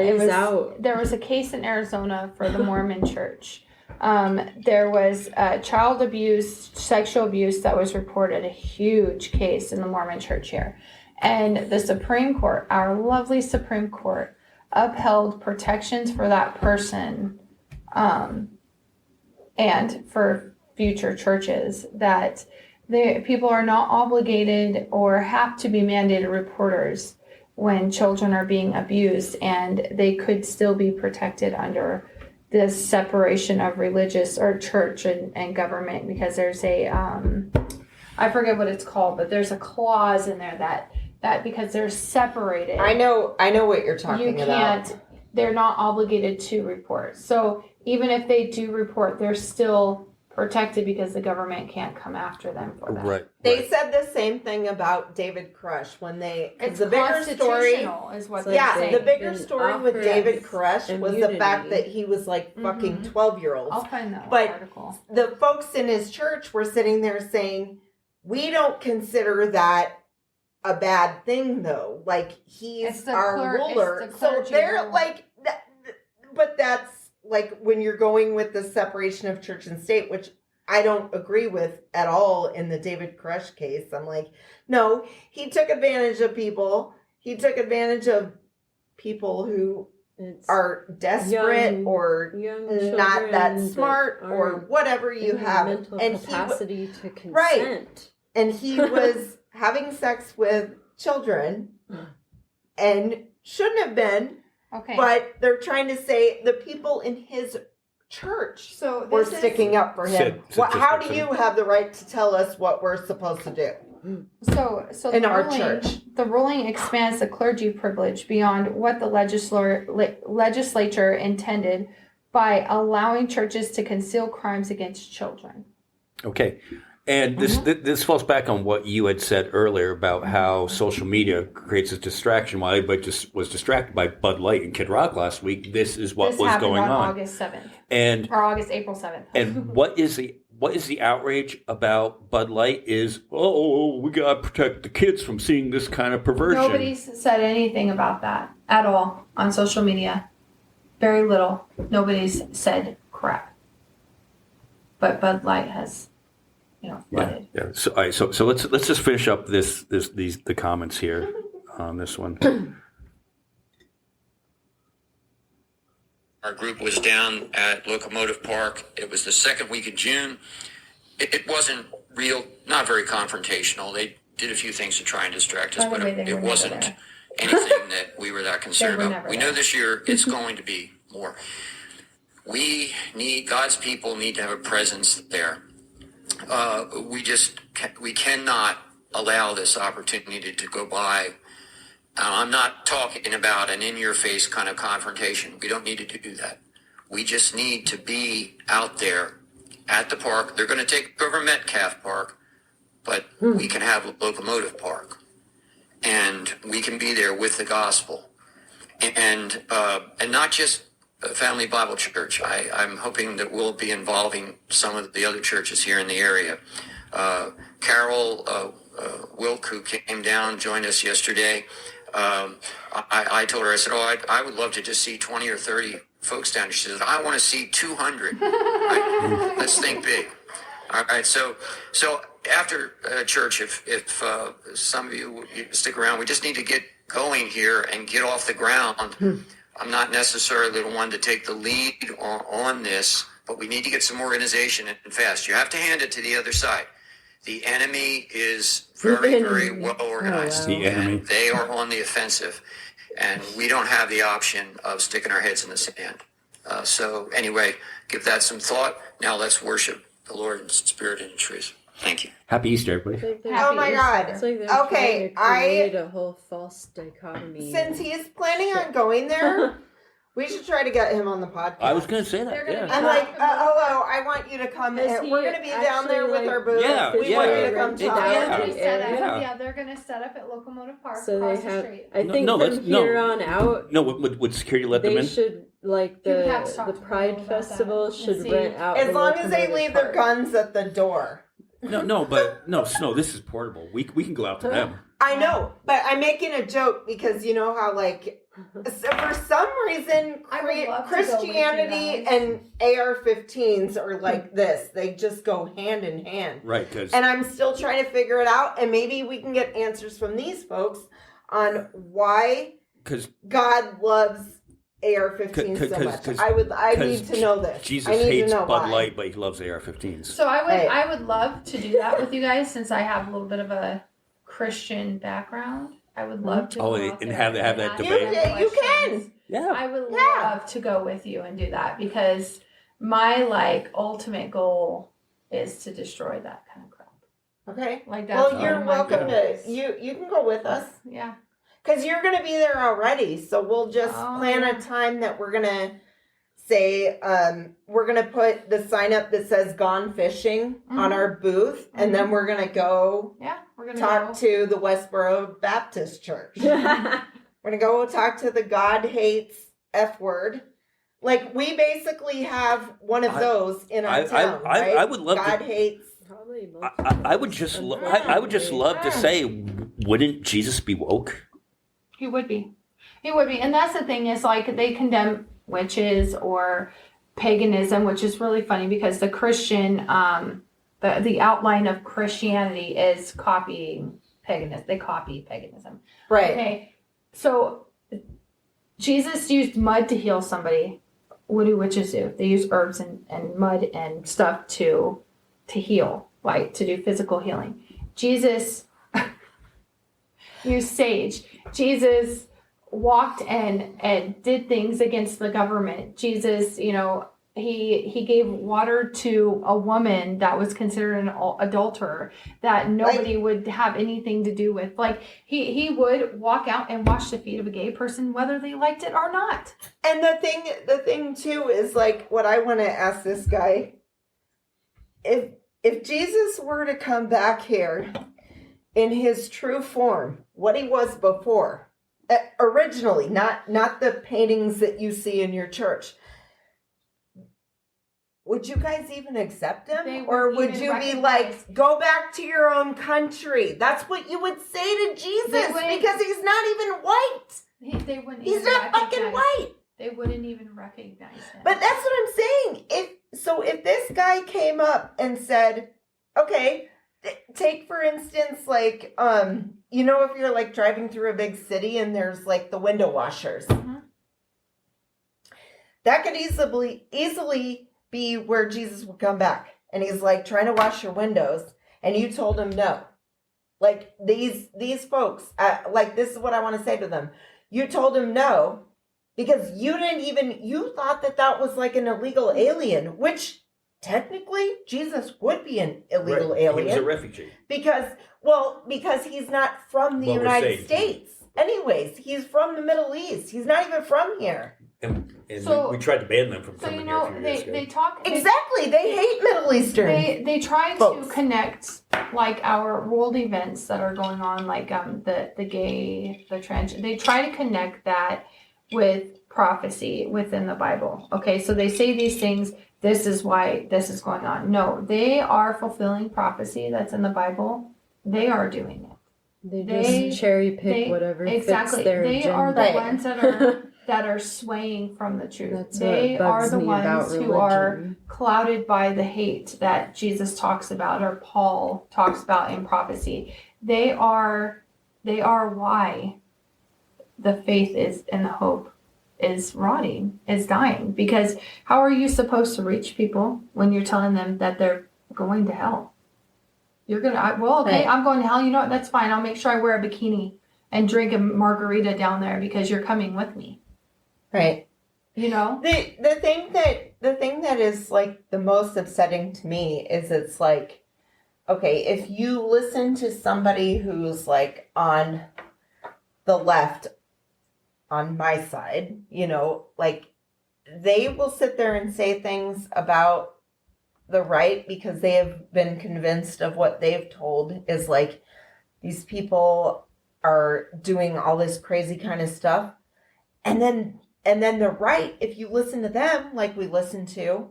there was a case in Arizona for the Mormon Church. There was child abuse, sexual abuse that was reported, a huge case in the Mormon Church here. And the Supreme Court, our lovely Supreme Court, upheld protections for that person and for future churches, that people are not obligated or have to be mandated reporters when children are being abused, and they could still be protected under this separation of religious or church and government, because there's a I forget what it's called, but there's a clause in there that because they're separated, I know what you're talking about. They're not obligated to report. So even if they do report, they're still protected because the government can't come after them for that. Right. They said the same thing about David Koresh when It's the bigger story. Is what they're saying. The bigger story with David Koresh was the fact that he was like fucking 12-year-olds. I'll find that article. The folks in his church were sitting there saying, we don't consider that a bad thing though. Like, he's our ruler. So they're like, but that's like when you're going with the separation of church and state, which I don't agree with at all in the David Koresh case. I'm like, no, he took advantage of people. He took advantage of people who are desperate or young not that smart or whatever you have. Mental and capacity to consent. Right. And he was having sex with children and shouldn't have been. Okay. But they're trying to say the people in his church were sticking up for him. How do you have the right to tell us what we're supposed to do? So in our church, the ruling expands the clergy privilege beyond what the legislature intended by allowing churches to conceal crimes against children. Okay. And this falls back on what you had said earlier about how social media creates a distraction. While everybody just was distracted by Bud Light and Kid Rock last week, this is what was going on. August 7th. April 7th. And what is the outrage about Bud Light is, we got to protect the kids from seeing this kind of perversion. Nobody's said anything about that at all on social media. Very little. Nobody's said crap. but Bud Light has, Yeah, flooded. yeah. So, all right, so let's just finish up the comments here on this one. Our group was down at Locomotive Park. It was the second week of June. It wasn't not very confrontational. They did a few things to try and distract us, By the but way, they were it never wasn't there. anything that we were that concerned They were about. never We there. know this year it's going to be more. God's people need to have a presence there. We cannot allow this opportunity to go by. I'm not talking about an in-your-face kind of confrontation. We don't need to do that. We just need to be out there at the park. They're going to take over Metcalf Park, but we can have Locomotive Park, and we can be there with the gospel, and not just Family Bible Church. I'm hoping that we'll be involving some of the other churches here in the area. Carol Wilk, who came down, joined us yesterday. I told her, I said, I would love to just see 20 or 30 folks down. She says, I want to see 200. Right? Let's think big. All right. So after church, if some of you stick around, we just need to get going here and get off the ground. I'm not necessarily the one to take the lead on this, but we need to get some organization and fast. You have to hand it to the other side. The enemy is very, very well organized. The enemy. And they are on the offensive, and we don't have the option of sticking our heads in the sand. So anyway, give that some thought. Now let's worship the Lord in spirit and in truth. Thank you. Happy Easter, everybody. Oh my God. It's like they're Okay, trying to create a whole false dichotomy. Since he's planning on going there, we should try to get him on the podcast. I was going to say that. They're gonna Yeah. be- I'm like, hello, I want you to come. Has And he we're going to be down there actually, with our booth. Yeah, we want you to come rented talk. out They're Yeah. gonna set up. Yeah. Yeah, they're gonna set up at Locomotive Park So across they the have. street. I think let's- from here on out, No, would security let them they in? should like You have to talk the to Pride people about that Festival and should see. rent out. As the long as they Locomotive leave their Park. guns at the door. No, but no, this is portable. We can go out to them. I know, but I'm making a joke because you know how for some reason I would love to go with you Christianity guys. and AR-15s are like this. They just go hand in hand. Right, because And I'm still trying to figure it out, and maybe we can get answers from these folks on why God loves AR-15s so much. I need to know this. Jesus I need hates to know Bud why. Light, but he loves AR-15s. So I would Hey. I would love to do that with you guys since I have a little bit of a Christian background. I would love to. Oh, go and out there have that ask debate? them You questions. can. Yeah. I would Yeah. love to go with you and do that because my ultimate goal is to destroy that kind of crap. Okay. Like that's Well, you're one of my welcome to. goals. You can go with us. Yeah. Because you're going to be there already. So we'll just Oh, plan yeah. a time that we're going to say, we're going to put the sign up that says Gone Fishing on Mhm. our booth. And then we're going to go Yeah. We're gonna talk go. to the Westboro Baptist Church. We're going to go talk to the God Hates F word. Like, we basically have one of those in our town, right? I would love God to. Hates. Probably. I would just. I would just love to say, wouldn't Jesus be woke? He would be. He would be. And that's the thing is they condemn witches or paganism, which is really funny because the Christian, the outline of Christianity is copying paganism. They copy paganism. Right. Okay. So Jesus used mud to heal somebody. What do witches do? They use herbs and mud and stuff to heal, like to do physical healing. Jesus used sage. Jesus walked and did things against the government. Jesus, he gave water to a woman that was considered an adulterer that nobody would have anything to do with. Like he would walk out and wash the feet of a gay person whether they liked it or not. And the thing too is like what I want to ask this guy. If Jesus were to come back here in his true form, what he was before, originally, not the paintings that you see in your church, would you guys even accept him? They Or wouldn't would even you be recognize- like, go back to your own country? That's what you would say to Jesus wouldn't- because he's not even white. They wouldn't. He's even not fucking recognize- white. They wouldn't even recognize him. But that's what I'm saying. so if this guy came up and said, okay, take for instance, like, you know, if you're like driving through a big city and there's like the window washers, that could easily be where Jesus would come back. And he's like trying to wash your windows, and you told him no. Like these folks, like this is what I want to say to them. You told him no because you thought that was like an illegal alien, which technically Jesus would be an illegal alien. He was a refugee. Because he's not from the Well, we're United saying- States. Anyways, he's from the Middle East. He's not even from here. And So- we tried to ban them from So coming you here a know few years ago. they talk Exactly. They hate Middle Eastern. They try folks. to connect like our world events that are going on, like the gay, the trans. They try to connect that with prophecy within the Bible. Okay, so they say these things. This is why this is going on. No, they are fulfilling prophecy that's in the Bible. They are doing it. They just cherry pick whatever exactly. fits their They agenda. are the Right. ones that are swaying from the truth. That's They what are bugs the me about ones who are religion. clouded by the hate that Jesus talks about or Paul talks about in prophecy. They are why the faith is and the hope is rotting, is dying. Because how are you supposed to reach people when you're telling them that they're going to hell? You're gonna okay, Right. I'm going to hell. You know what? That's fine. I'll make sure I wear a bikini and drink a margarita down there because you're coming with me. Right. You know? The thing that is like the most upsetting to me is it's like, okay, if you listen to somebody who's like on the left, on my side, you know, like they will sit there and say things about the right because they have been convinced of what they've told is like these people are doing all this crazy kind of stuff. And then the right, if you listen to them like we listen to,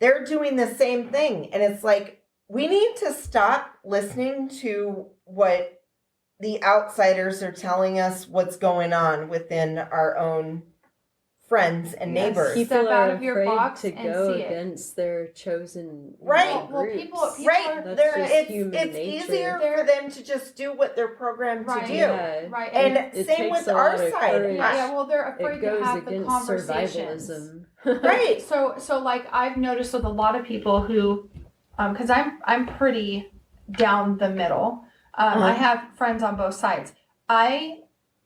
they're doing the same thing. And it's like, we need to stop listening to what the outsiders are telling us what's going on within our own friends and Yes. neighbors. Step People out are of your afraid box to and go see it. against their chosen Right. Well, groups. people Right. That's There, just human it's nature. easier for them to just do what they're programmed Right. to do. Yeah. Right. And It same takes with a our lot of side. courage. Yeah, well, they're afraid It to goes have the against conversations. survivalism. Right. So like I've noticed with a lot of people who, because I'm pretty down the middle. I have friends on both sides. I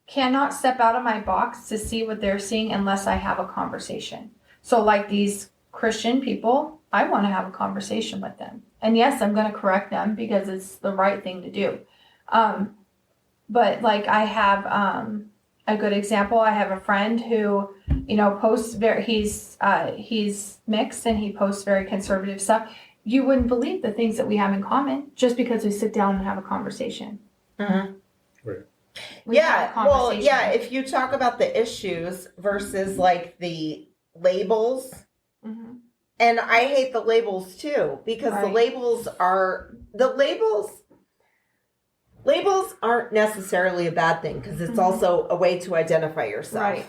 cannot step out of my box to see what they're seeing unless I have a conversation. So like these Christian people, I want to have a conversation with them. And yes, I'm going to correct them because it's the right thing to do. But like I have a good example. I have a friend who, you know, posts he's mixed and he posts very conservative stuff. You wouldn't believe the things that we have in common just because we sit down and have a conversation. Mhm. Right. We have a Well, conversation. yeah, if you talk about the issues versus like the labels, Mhm. and I hate the labels too, because the Right. labels aren't necessarily a bad thing because it's Mhm. also a way to identify yourself. Right.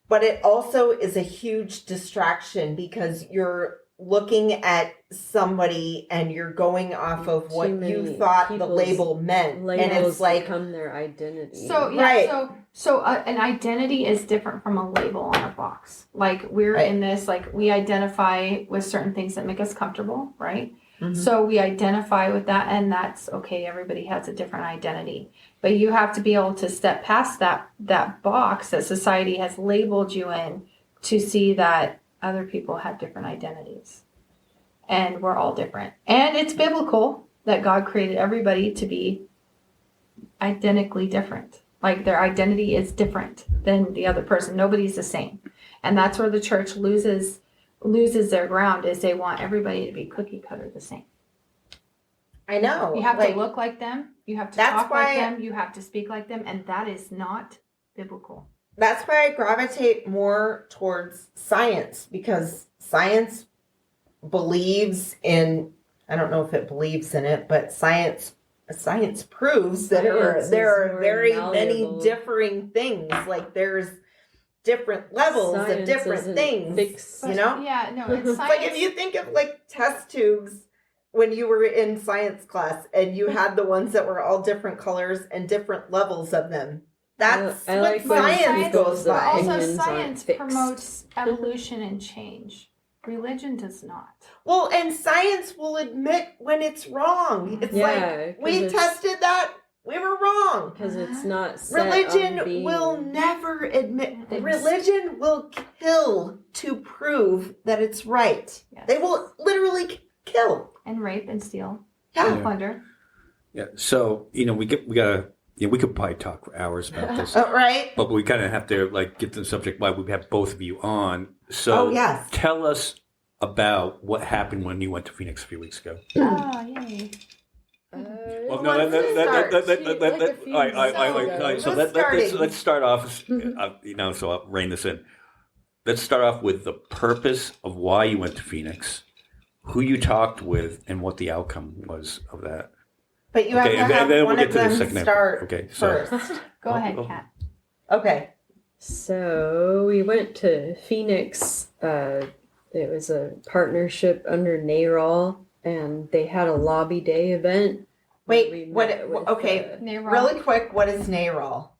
But it also is a huge distraction because you're looking at somebody and you're going off of what Too you many thought the people's label meant. Labels And it's like, become their identity. So yeah, Right. so an identity is different from a label on a box. Like we're Right. in this, like we identify with certain things that make us comfortable, right? Mhm. So we identify with that, and that's okay. Everybody has a different identity, but you have to be able to step past that box that society has labeled you in to see that other people have different identities, and we're all different. And it's biblical that God created everybody to be identically different. Like their identity is different than the other person. Nobody's the same. And that's where the church loses their ground, is they want everybody to be cookie cutter the same. I know. You have like, to look like them, you have to That's talk why- like them, you have to speak like them, and that is not biblical. That's why I gravitate more towards science, because science believes in, I don't know if it believes in it, but science proves that Science is there are more very malleable. many differing things. Like there's different levels of Science different isn't things. fixed. You know? Yeah, no, it's science. Like if you think of like test tubes when you were in science class and you had the ones that were all different colors and different levels of them. That's I what like when science people goes say- by. Also, Opinions aren't science fixed. promotes evolution and change. Religion does not. Well, and science will admit when it's wrong. It's Yeah, like 'cause we it's- tested that, we were wrong. Because it's not set on Religion being- will never admit. Fixed. Religion will kill to prove that it's right. Yes. They will literally kill. And rape and steal. Yeah. And plunder. Yeah. So we gotta. We could probably talk for hours about this, Right? but we kind of have to like get to the subject why we have both of you on. So Oh, yes. tell us about what happened when you went to Phoenix a few weeks ago. Oh, yay. Well, Who no, wants to start? so let's start off. So I'll rein this in. Let's start off with the purpose of why you went to Phoenix, who you talked with, and what the outcome was of that. But you Okay, have to have and then we'll one get of to the them second start Okay, so- first. Go ahead, oh. Kat. Okay. So we went to Phoenix. It was a partnership under NARAL, and they had a lobby day event. Wait, We what? met with, Okay, NARAL. really quick. What is NARAL?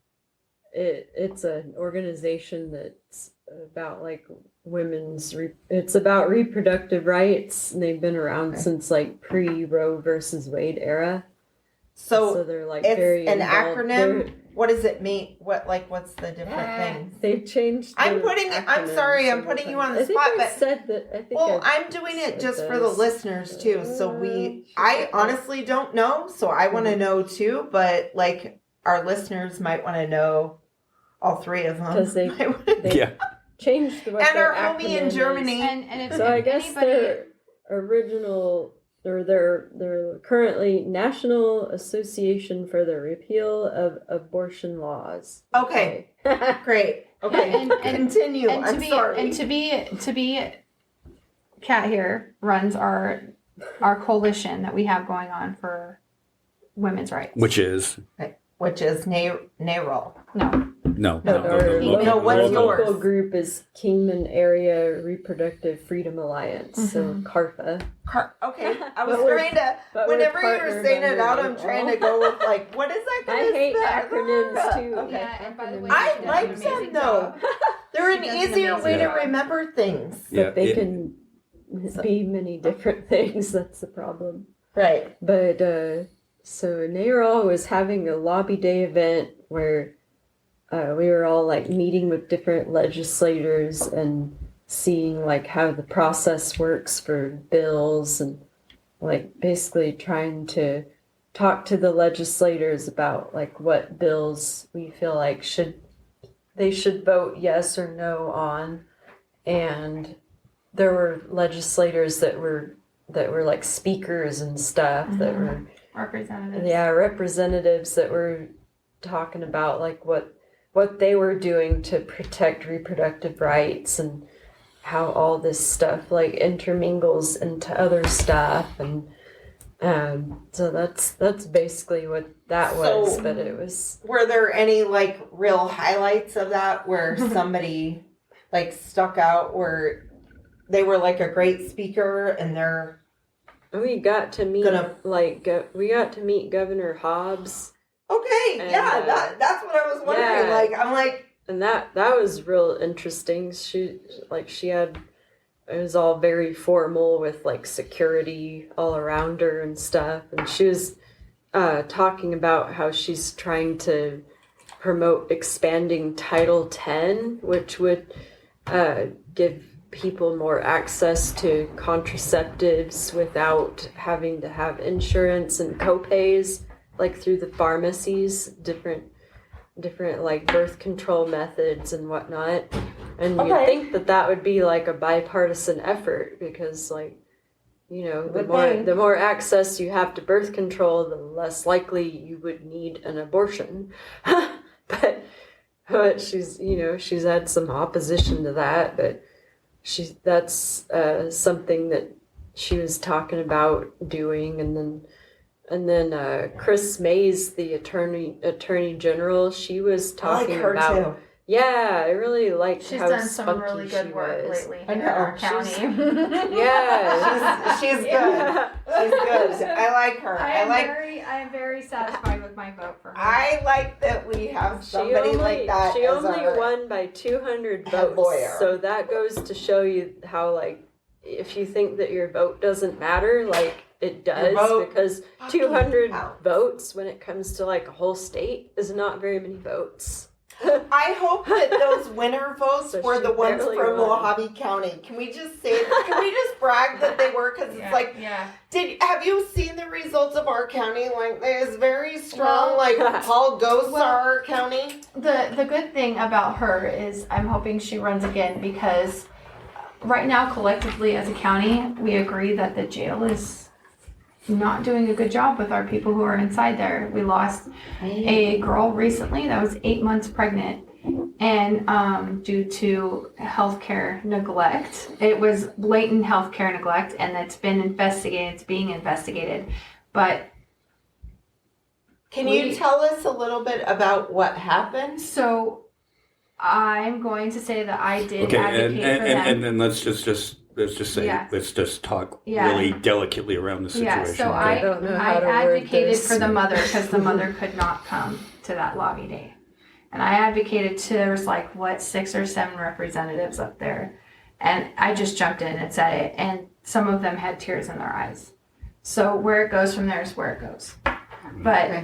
It's an organization that's about like it's about reproductive rights, and they've been around since like pre-Roe versus Wade era. So they're like very it's an involved. acronym. What does it mean? What's the different things? They've changed. I'm the I'm sorry, acronyms I'm several putting you on the times. spot, I think I but said that. I think well, I I'm doing it said just for the this. listeners too. So I honestly don't know. So I want to know too. But like our listeners might want to know all three of them. because they Yeah. changed what and their our homie acronym in is. Germany. And if So I guess anybody, their original, or they're currently National Association for the Repeal of Abortion Laws. Okay. Great. Okay. And- Continue. and I'm sorry. to be Kat here runs our coalition that we have going on for women's rights. Which is Which is NARAL. No. what's Our local yours? group is Kingman Area Reproductive Freedom Alliance, so CARFA. Okay. I was But we're- trying to. but we're Whenever you were partnered saying it under out, I'm NARAL. trying to go with like, what is that? I gonna hate stand for? acronyms too. Okay. Yeah, and by the way, I she does like an them, amazing though. job. They're She an does an easier way amazing to job. remember things. But Yeah, they it- can be many different things. That's the problem. Right. But so NARAL was having a lobby day event where we were all like meeting with different legislators and seeing like how the process works for bills, and like basically trying to talk to the legislators about like what bills we feel like they should vote yes or no on. And there were legislators that were like speakers and stuff that were representatives that were talking about like what they were doing to protect reproductive rights, and how all this stuff like intermingles into other stuff. And so that's basically what that was. So- But it was Were there any like real highlights of that where somebody like stuck out where they were like a great speaker and they're we got to meet Governor Hobbs. okay? And, Yeah, that's what I was wondering. yeah. Like I'm like, And that was real interesting. She had, it was all very formal with like security all around her and stuff. And she was talking about how she's trying to promote expanding Title X, which would give people more access to contraceptives without having to have insurance and co-pays, like through the pharmacies, different like birth control methods and whatnot. And Okay. you'd think that would be like a bipartisan effort, because like, you know, the more access you have to birth control, the less likely you would need an abortion. but she's had some opposition to that, but that's something that she was talking about doing. And then Chris Mays, the attorney general, she was I like talking her about too. Yeah, I really liked She's how done some spunky really good she work was. lately I in know. our She's- county. Yeah. She's good. Yeah. She's good. I like her. I I am very satisfied with my vote for her. I like that we have She somebody only, like that she as only our won by 200 head votes. lawyer. So that goes to show you how, like, if you think that your vote doesn't matter, like, it does, vote because fucking 200 counts. votes when it comes to, like, a whole state is not very many votes. I hope that those winner votes So were she the ones barely from won. Mojave County. Can we just say? Can we just brag that they were? Because it's like, yeah. have you seen the results of our county? Like, there's very strong. Well- like Paul Gosar Well- County. The good thing about her is I'm hoping she runs again, because right now collectively as a county we agree that the jail is not doing a good job with our people who are inside there. We lost a girl recently that was 8 months pregnant, and due to healthcare neglect, it was blatant healthcare neglect, and it's been investigated. It's being investigated, but Can you tell us a little bit about what happened? so I'm going to say that I did Okay, advocate for them. and then let's just say, Yeah. let's just talk Yeah. really delicately around the situation. Yeah, so okay? I don't know how I to word advocated this. for the mother because the mother could not come to that lobby day. And I advocated to, there was like, 6 or 7 representatives up there. And I just jumped in and said it. And some of them had tears in their eyes. So where it goes from there is where it goes. But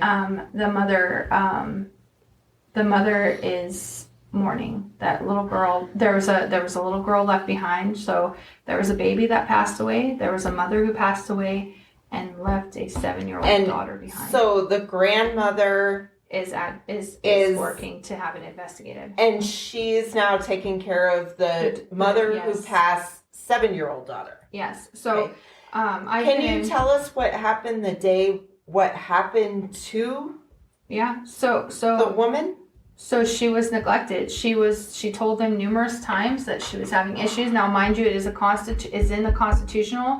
the mother is mourning. That little girl, there was a little girl left behind. So there was a baby that passed away. There was a mother who passed away and left a 7-year-old And daughter behind. So the grandmother, is is- working to have it investigated. and she's now taking care of the mother who yes. passed 7-year-old daughter. Yes. So Okay. I Can you tell us what happened the day? What happened to Yeah. So the woman? So she was neglected. She told them numerous times that she was having issues. Now, mind you, it is is in the constitution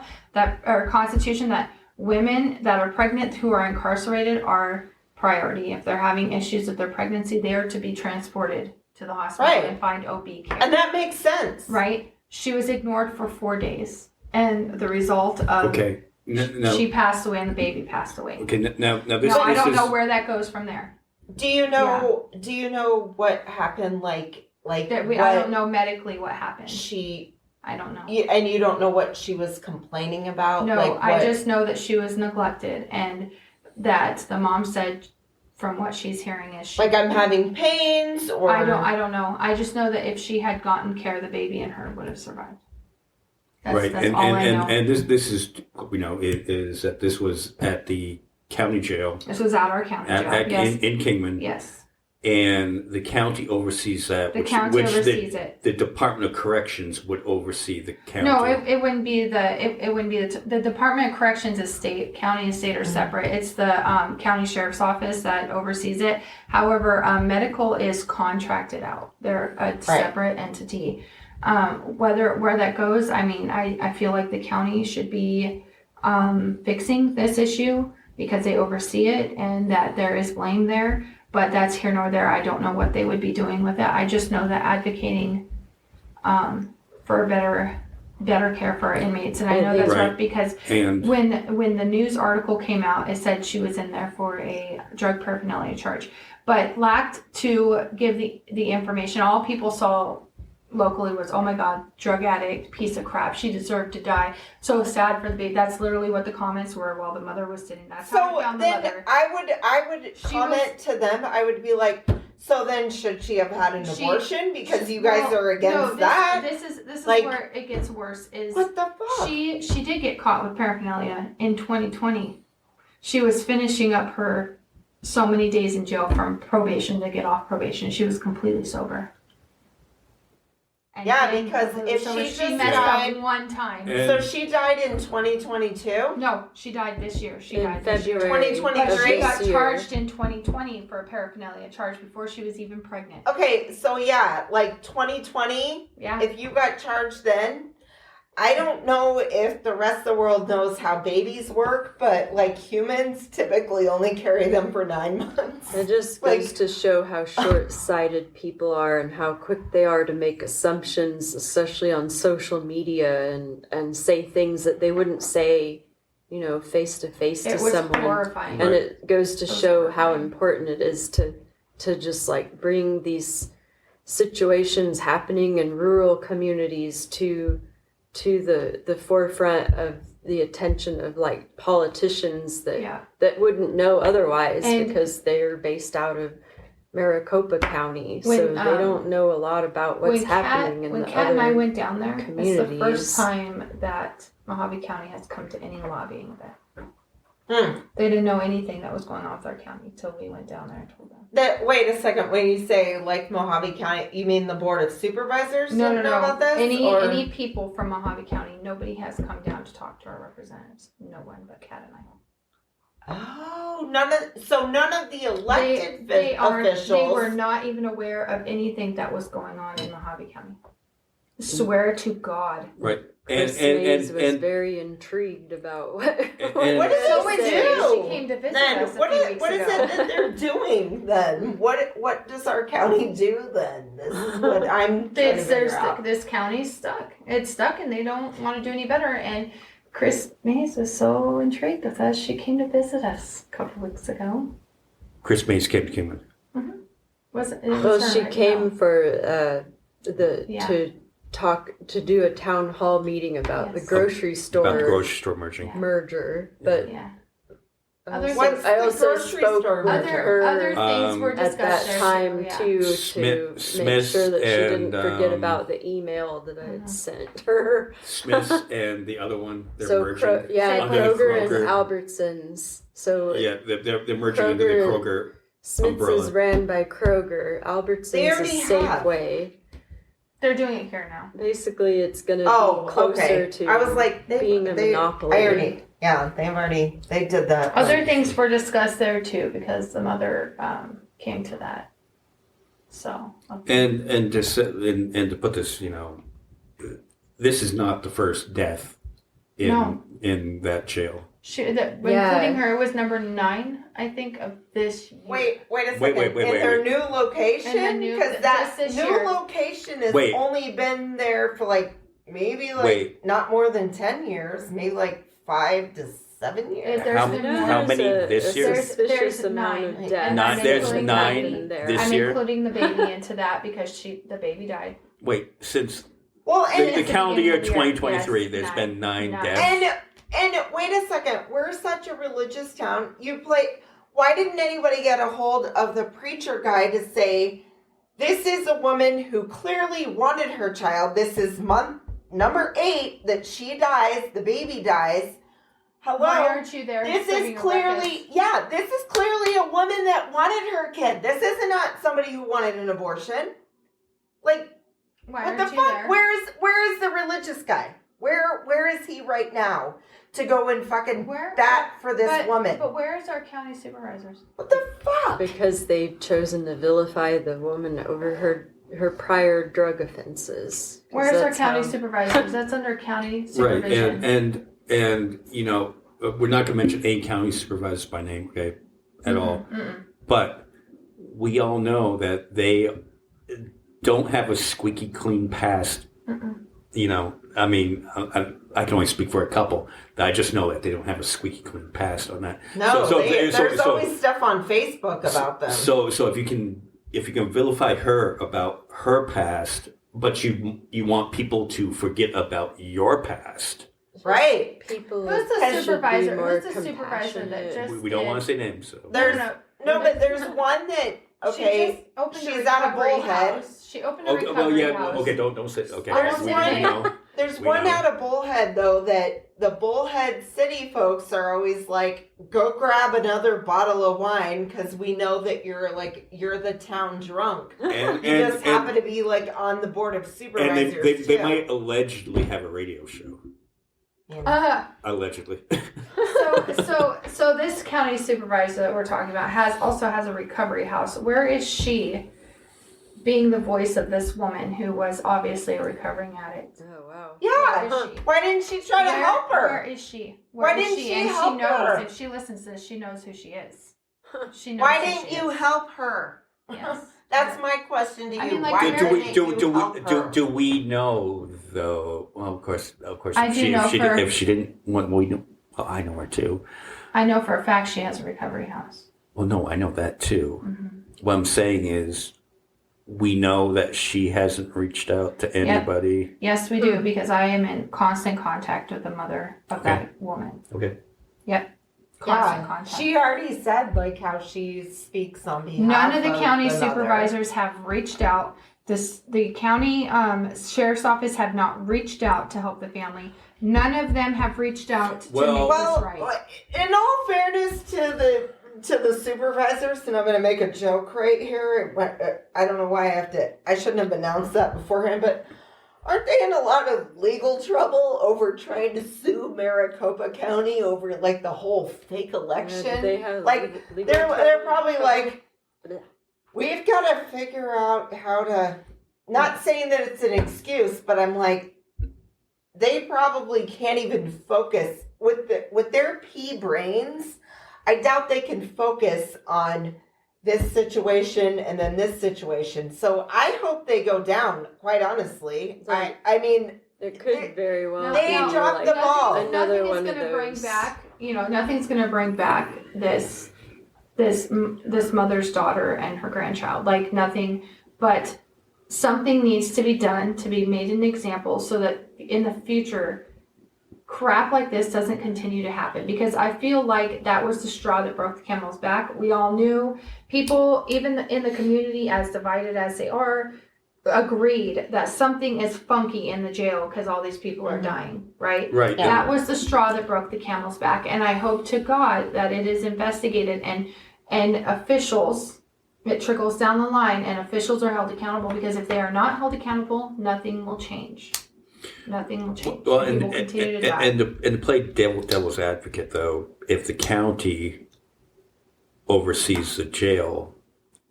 that women that are pregnant who are incarcerated are priority. If they're having issues with their pregnancy, they are to be transported to the hospital Right. and find OB care. And that makes sense. Right? She was ignored for 4 days, and the result of Okay. No. she passed away and the baby passed away. Okay. Now this. Now I this don't is, know where that goes from there. Do you know? Do you know what happened? Like That what I don't know medically what happened. she. I don't know. And you don't know what she was complaining about. No, like I what- just know that she was neglected, and that the mom said, from what she's hearing, is she. like I'm having pains or I don't know. I just know that if she had gotten care, the baby and her would have survived. That's, right, that's and all I know. and this is it is that this was at the county jail This was at our county jail. Yes. in Kingman. Yes. And the county oversees that. The county oversees it. The Department of Corrections would oversee the county. No, it wouldn't be the Department of Corrections is state. County and state are separate. It's the county sheriff's office that oversees it. However, medical is contracted out. They're a separate entity. Where that goes, I mean, I feel like the county should be fixing this issue because they oversee it, and that there is blame there. But that's here nor there. I don't know what they would be doing with it. I just know that advocating for better care for our inmates, and I know that's Right. rough because And when the news article came out, it said she was in there for a drug paraphernalia charge, but lacked to give the information. All people saw locally was, oh my God, drug addict, piece of crap, she deserved to die. So sad for the baby. That's literally what the comments were while the mother was sitting. That's how So I found the then mother. I would comment to them. I would be like, so then should she have had an abortion because you guys are against that? This is Like, where it gets worse. Is What the fuck? she did get caught with paraphernalia in 2020. She was finishing up her so many days in jail from probation to get off probation. She was completely sober. And Yeah, then- because if so she she just messed died- up one time. And- So she died in 2022. No, she died this year. She In died this year. February. 2023 But she got this year. charged in 2020 for a paraphernalia charge before she was even pregnant. Okay, so yeah, like 2020. Yeah. If you got charged then, I don't know if the rest of the world knows how babies work, but like humans typically only carry them for 9 months. It just Like- goes to show how short-sighted people are and how quick they are to make assumptions, especially on social media, and say things that they wouldn't say, you know, face to face to It was someone. horrifying. And it goes to It was show how horrifying. important it is to just like bring these situations happening in rural communities to the forefront of the attention of like politicians that Yeah. that wouldn't know otherwise And- because they're based out of Maricopa County, so When, they um, don't know a lot about what's happening in when the Kat and I other. went down there, it's the communities. first time that Mojave County has come to any lobbying event. Hmm. They didn't know anything that was going on with our county until we went down there and told them. Wait a second. When you say like Mojave County, you mean the Board of Supervisors No, didn't no, know no. about this? Any or- any people from Mojave County, nobody has come down to talk to our representatives. No one but Kat and I. Oh, none of the elected They officials. They were not even aware of anything that was going on in Mojave County. Swear to God. Right. Chris Mays was very intrigued about what. What does So it is do? She came to visit Then us a what few is weeks what is ago. it that they're doing then? What does our county do then? This is what I'm trying to figure out. This county's stuck. It's stuck, and they don't want to do any better. And Chris Mays was so intrigued with us. She came to visit us a couple weeks ago. Chris Mays came to Kingman. Was it? Well, she came for Yeah. to do a town hall meeting about the Yes. grocery store About the grocery store merging. merger, but Yeah. What's I the also grocery spoke store with merger? her Other things were at discussed that there, time yeah. too, to Smith- make sure that she and, didn't forget um, about the email that I had sent her. Smiths and the other one, they're So merging. Under Kroger and Kroger. Albertsons. So Yeah, they're merging into the Kroger- Kroger. Smith's umbrella. is ran by Kroger. Albertsons They is already have. Safeway. They're doing it here now. Basically, it's going to Oh, be closer okay. to I was like, being a monopoly. They did that. Other things were discussed there too because the mother came to that. So. And to put this, you know, this is not the first death in No. in that jail. Including her, it was number 9, I think, of this year. Wait a second. Wait, In their new In the location? new- Because that this new year. location has Wait. only been there for like maybe Wait. not more than 10 years, maybe like 5 to 7 years. There's How- been how more. many this year? Suspicious There's amount 9. of deaths. And I'm There's including 9 the baby. there. this I'm year. including the baby into that because the baby died. Wait, since Well, the, and the calendar year beginning of the year, 2023, yes, there's 9. been 9 9. deaths. And wait a second, we're such a religious town. Why didn't anybody get a hold of the preacher guy to say, this is a woman who clearly wanted her child. This is month number 8 that she dies, the baby dies. Hello. Why aren't you there? This serving is a clearly, this is clearly a woman that wanted her kid. This is not somebody who wanted an abortion. Like, Why what the aren't you fuck? there? Where is the religious guy? Where is he right now to go and fucking Where- bat for this woman? But where is our county supervisors? What the fuck? Because they've chosen to vilify the woman over her prior drug offenses. 'Cause Where's our that's county how- supervisors? That's under county Right, supervision. and you know, we're not going to mention any county supervisors by name, okay, at all. But we all know that they don't have a squeaky clean past. You know, I mean, I can only speak for a couple. I just know that they don't have a squeaky clean past on that. No, So- there's so- always stuff on Facebook about them. So if you can vilify her about her past, but you want people to forget about your past. Right. People Who's the should be supervisor? more Who's the supervisor that compassionate. just We don't did- want to say names. So. There's No, no, but there's one that She just opened a she's out of recovery Bullhead. house. She opened a Okay, recovery well, yeah, house. okay, don't say. Okay, There's we one- know. There's We one know. out of Bullhead though that the Bullhead city folks are always like, go grab another bottle of wine because we know that you're the town drunk. And You just happen to be like on the board of and supervisors. they too. might allegedly have a radio show. Allegedly. So this county supervisor that we're talking about also has a recovery house. Where is she being the voice of this woman who was obviously a recovering addict. Oh wow. Yeah. Where is she? Why didn't she try to help Where her? is she? Why Where is didn't she And help she knows her? if she listens to this, she knows who she is. She knows. Why who didn't she you is. help her? Yes. That's my question to you. I mean, like, Why Mary- didn't you help her? do we know though? Well, of course. I do know for- if she didn't want, we know. Well, I know her too. I know for a fact she has a recovery house. Well, no, I know that too. What I'm saying is, we know that she hasn't reached out to anybody. Yes, we do, because I am in constant contact with the mother of that woman. Okay. Yep. Constant Yeah, contact. she already said like how she speaks on behalf. None of the county another. supervisors have reached out. The county sheriff's office have not reached out to help the family. None of them have reached out to Well- make Well, this right. in all fairness to the supervisors, and I'm going to make a joke right here. I don't know why I shouldn't have announced that beforehand, but aren't they in a lot of legal trouble over trying to sue Maricopa County over like the whole fake election? They have like legal they're trouble. probably like, Blech. we've got to figure out how to. Not saying that it's an excuse, but I'm like, they probably can't even focus with their pea brains. I doubt they can focus on this situation and then this situation. So I hope they go down, quite honestly. Like- I mean, It could very well They be dropped like the ball. another Nothing is one of gonna bring those. back. Nothing's going to bring back this mother's daughter and her grandchild. Like nothing, but something needs to be done to be made an example so that in the future, crap like this doesn't continue to happen. Because I feel like that was the straw that broke the camel's back. We all knew, people, even in the community, as divided as they are, agreed that something is funky in the jail because all these people are dying, right? Right. Yeah. That was the straw that broke the camel's back, and I hope to God that it is investigated and officials, it trickles down the line, and officials are held accountable, because if they are not held accountable, nothing will change. Nothing will change. Well, People and will continue to die. and to play devil's advocate, though, if the county oversees the jail,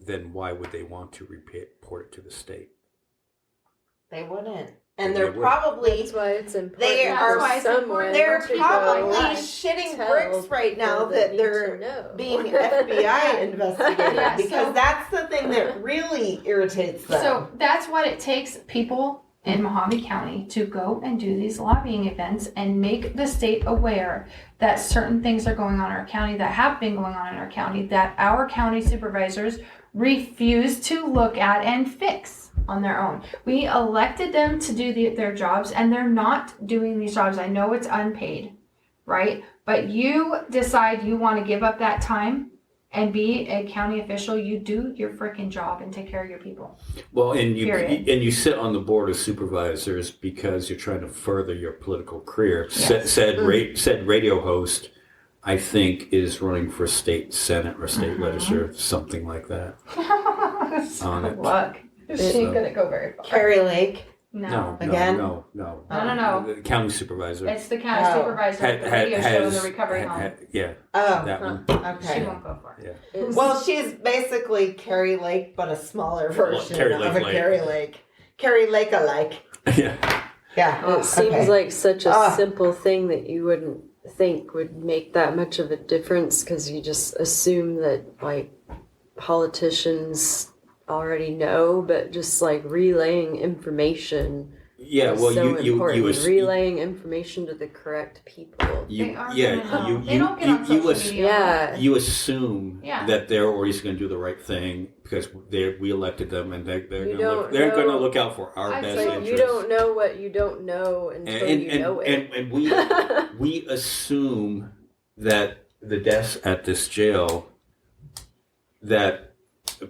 then why would they want to report it to the state? they wouldn't. And They they're wouldn't. probably That's why it's important. They That's are why it's someone important. they're to to probably go like, shitting tell bricks right now people that need they're to know. being FBI investigated Yeah, because so- that's the thing that really irritates them. So that's what it takes, people in Mojave County, to go and do these lobbying events and make the state aware that certain things are going on in our county, that have been going on in our county, that our county supervisors refuse to look at and fix on their own. We elected them to do their jobs, and they're not doing these jobs. I know it's unpaid, right? But you decide you want to give up that time and be a county official. You do your freaking job and take care of your people. Well, and Period. you sit on the board of supervisors because you're trying to further your political career. Yes. Said radio host, I think, is running for state senate or state legislature, something like that. On it. Luck. She ain't gonna go very far. Carrie Lake. No. Again? No. No. The county supervisor. It's the county Oh. supervisor at the radio show, the recovery home. Yeah, Oh, that one. She okay. won't go far. Yeah. It's- Well, she's basically Carrie Lake, but a smaller version Carrie of Lake a Lake. Carrie Lake. Carrie Lake alike. Yeah. Yeah. It seems okay. like such a Ah. simple thing that you wouldn't think would make that much of a difference, because you just assume that like politicians already know, but just like relaying information Yeah, is well, so you important. Relaying information to the correct people. They aren't gonna know. They don't get on you social media. Yeah. you assume Yeah. that they're always going to do the right thing because we elected them and they're You going to don't they're going to know- look out for our I'd best say Like, interests. you don't know what you don't know until you know it. and we assume that the deaths at this jail, that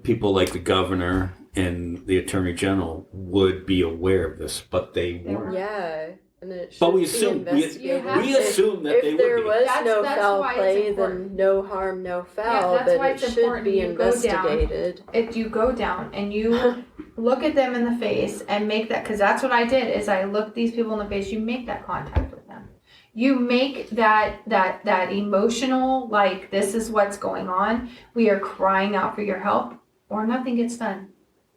people like the governor and the attorney general would be aware of this, but they weren't. Yeah, and it should But we be assume investigated. we assume that if they would there be. was That's- no that's foul why it's play, important. then no harm, no foul. that's but why it it's should important be you go down. investigated. If you go down and you look at them in the face and make that, because that's what I did, is I looked these people in the face. You make that contact with them. You make that emotional, like, this is what's going on. We are crying out for your help, or nothing gets done.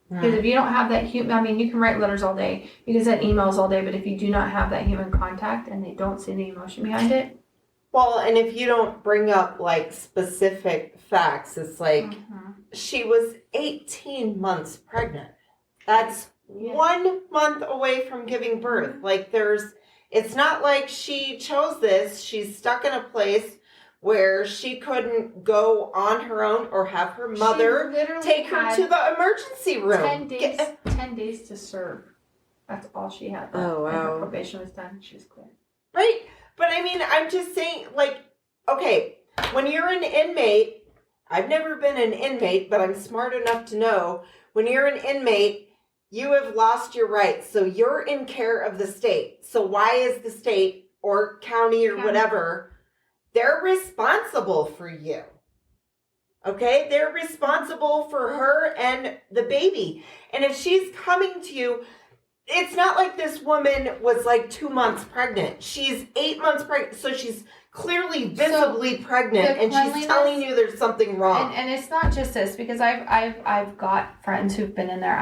Because if you don't have that human, I mean, you can write letters all day, you can send emails all day, but if you do not have that human contact and they don't see the emotion behind it, Well, and if you don't bring up like specific facts, it's like she was 18 months pregnant. That's Yeah. 1 month away from giving birth. Like it's not like she chose this. She's stuck in a place where she couldn't go on her own or have her mother she literally take her had to the emergency room. 10 days to serve. That's all she had. Oh, And her wow. probation was done. She was clear. Right? But I mean, I'm just saying, like, okay, when you're an inmate, I've never been an inmate, but I'm smart enough to know when you're an inmate, you have lost your rights. So you're in care of the state. So why is the state or county or County. whatever, they're responsible for you. Okay? They're responsible for her and the baby. And if she's coming to you, it's not like this woman was like 2 months pregnant. She's 8 months pregnant. So she's clearly visibly pregnant the and she's cleanliness- telling you there's something wrong. And it's not just this, because I've got friends who've been in there.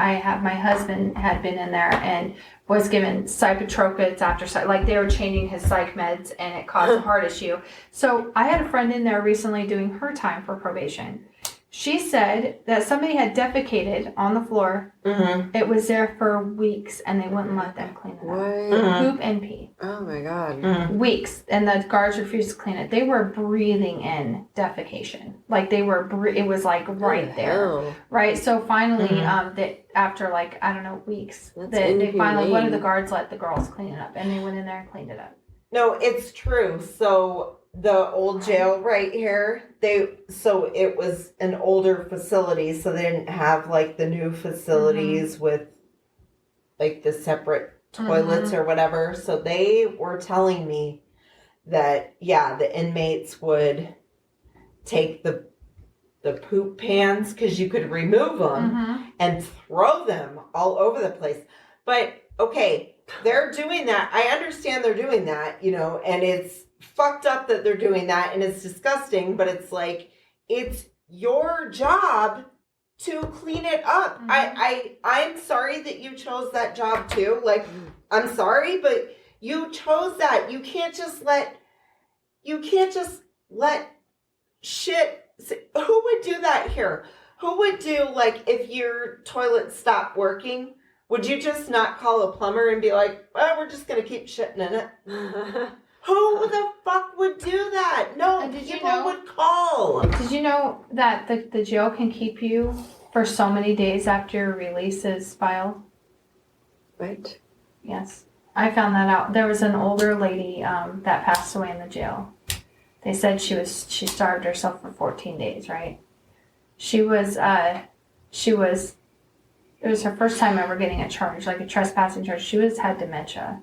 My husband had been in there and was given cytotropics after like they were changing his psych meds and it caused a heart issue. So I had a friend in there recently doing her time for probation. She said that somebody had defecated on the floor. Mm-hmm. It was there for weeks and they wouldn't let them clean it up. What? Poop and pee. Oh my god. Weeks, and the guards refused to clean it. They were breathing in defecation, like they were. It was like right What the there, hell? right? So finally, that after like I don't know weeks, That's they finally one of the inhumane. guards let the girls clean it up, and they went in there and cleaned it up. No, it's true. So the old jail right here, so it was an older facility, so they didn't have like the new facilities with like the separate toilets or whatever. So they were telling me that the inmates would take the poop pans because you could remove them and throw them all over the place. But okay, they're doing that. I understand they're doing that, and it's fucked up that they're doing that and it's disgusting, but it's like it's your job to clean it up. I'm sorry that you chose that job too. Like, I'm sorry, but you chose that. You can't just let shit. Who would do that here? Who would do, like, if your toilet stopped working, would you just not call a plumber and be like, well, we're just going to keep shitting in it? Who the fuck would do that? No, And did you people know- would call. Did you know that the jail can keep you for so many days after your release is filed? Right. Yes, I found that out. There was an older lady that passed away in the jail. They said she starved herself for 14 days. Right? It was her first time ever getting a charge, like a trespassing charge. She had dementia,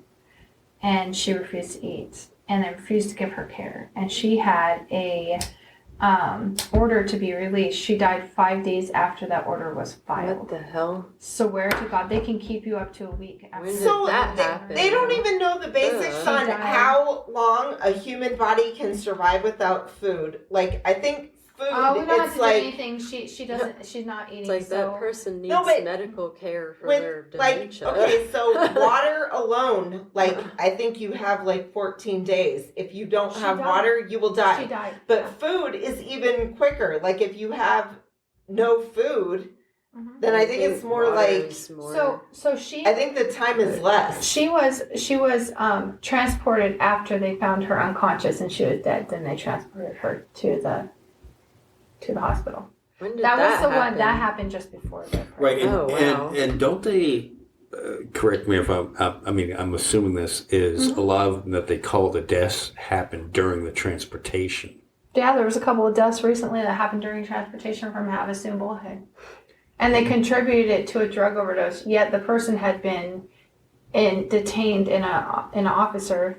and she refused to eat, and they refused to give her care. And she had a order to be released. She died 5 days after that order was filed. What the hell? Swear to God, they can keep you up to a week after. When did So that they, happen? they don't even know the basics Ugh. on how long a human body can survive without food. Like, I think food, Oh, we don't have it's to do like, anything. She doesn't. She's not eating. It's like so that person needs No, but medical care for with, their like, dementia. okay, so water alone, like, I think you have like 14 days. If you don't She have died. water, you will die. She died. But food is even quicker. Like, if you have no food, then I think it's more like, water's more- So she. I think the time is less. She was transported after they found her unconscious and she was dead. Then they transported her to the hospital. when did That was the one happen? that happened just before the Right, and, Oh, wow. and don't they, correct me if I'm assuming this is a lot of them that they call the deaths happen during the transportation. Yeah, there was a couple of deaths recently that happened during transportation from Havasu Bullhead. And they contributed it to a drug overdose, yet the person had been detained in an officer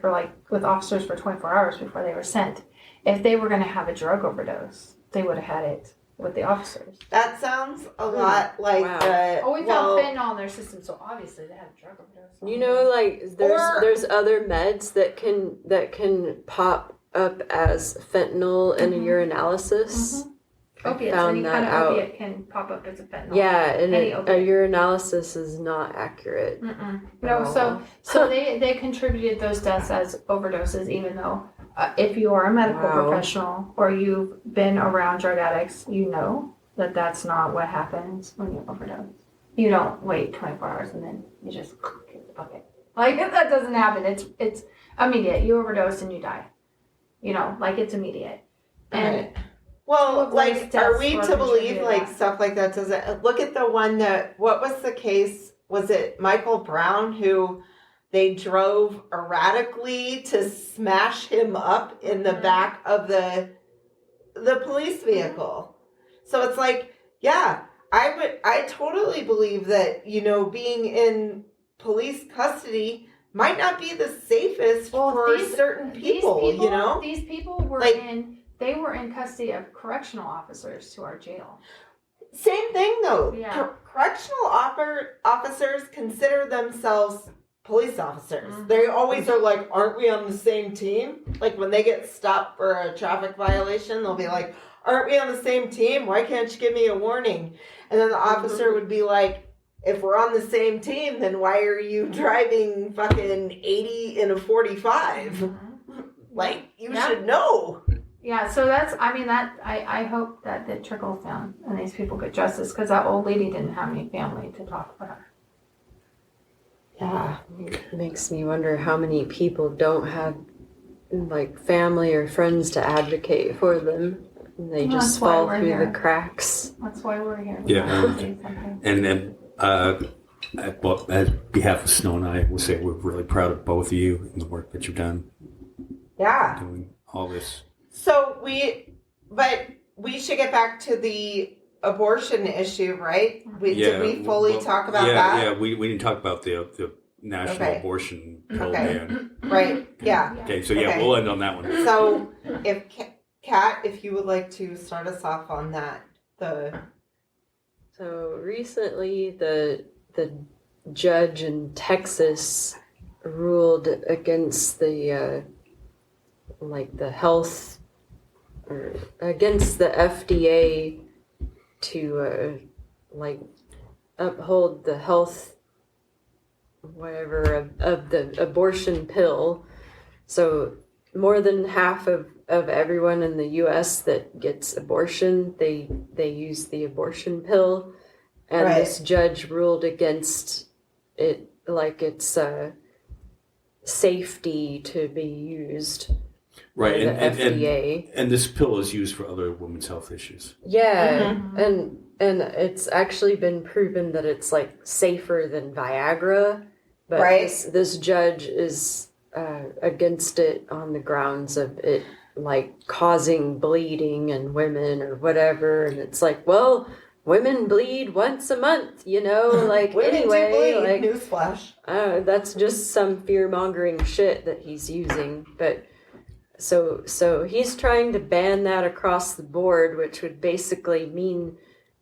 with officers for 24 hours before they were sent. If they were going to have a drug overdose, they would have had it with the officers. That sounds a lot like Wow. the. Oh, we found fentanyl in their system, so obviously they had a drug overdose. You know, like there's Or- other meds that can pop up as fentanyl in a urinalysis. Opiates, found any that kind of out. opiate can pop up as a fentanyl. Yeah, and Any opiate. your analysis is not accurate. No, so they contributed those deaths as overdoses, even though if you are a medical Wow. professional or you've been around drug addicts, you know that that's not what happens when you overdose. You don't wait 24 hours and then you just kick the bucket. Like, that doesn't happen. It's immediate. You overdose and you die. You know, like, it's immediate. And Right. Well, Well, like, race are deaths we were to believe contributed like that. stuff like that doesn't? Look at the one that. What was the case? Was it Michael Brown who they drove erratically to smash him up in the back of the police vehicle? So it's like, yeah, I totally believe that, you know, being in police custody might not be the safest Well, for these- certain people, you know? These people were Like- they were in custody of correctional officers to our jail. Same thing though. Yeah. Correctional officers consider themselves police officers. Mhm. They always are like, aren't we on the same team? Like when they get stopped for a traffic violation, they'll be like, aren't we on the same team? Why can't you give me a warning? And then the officer would be like, if we're on the same team, then why are you driving fucking 80 in a 45? Like, you Yeah. should know. Yeah, so I hope that it trickles down and these people get justice because that old lady didn't have any family to talk for her. Yeah. It makes me wonder how many people don't have like family or friends to advocate for them. And they Well, just that's why fall we're through here. the cracks. That's why we're here. Yeah. To say something. And then, well, on behalf of Snow and I, we'll say we're really proud of both of you and the work that you've done Yeah. doing all this. So we should get back to the abortion issue, right? Did we fully talk about that? Yeah, we didn't talk about the national Okay. abortion pill Okay. ban. Right. Yeah. Okay, so yeah, Okay. we'll end on that one. So if Kat, if you would like to start us off on that, So recently, the judge in Texas ruled against the the health or against the FDA to uphold the health whatever of the abortion pill. So more than half of everyone in the US that gets abortion, they use the abortion pill. And Right. this judge ruled against it, like it's safety to be used Right, by the and FDA. and this pill is used for other women's health issues. Yeah, and it's actually been proven that it's like safer than Viagra, but Right. this judge is against it on the grounds of it like causing bleeding in women or whatever, and it's like, well, women bleed once a month, you know, like women anyway, do bleed. like Newsflash. that's just some fear mongering shit that he's using, but. So he's trying to ban that across the board, which would basically mean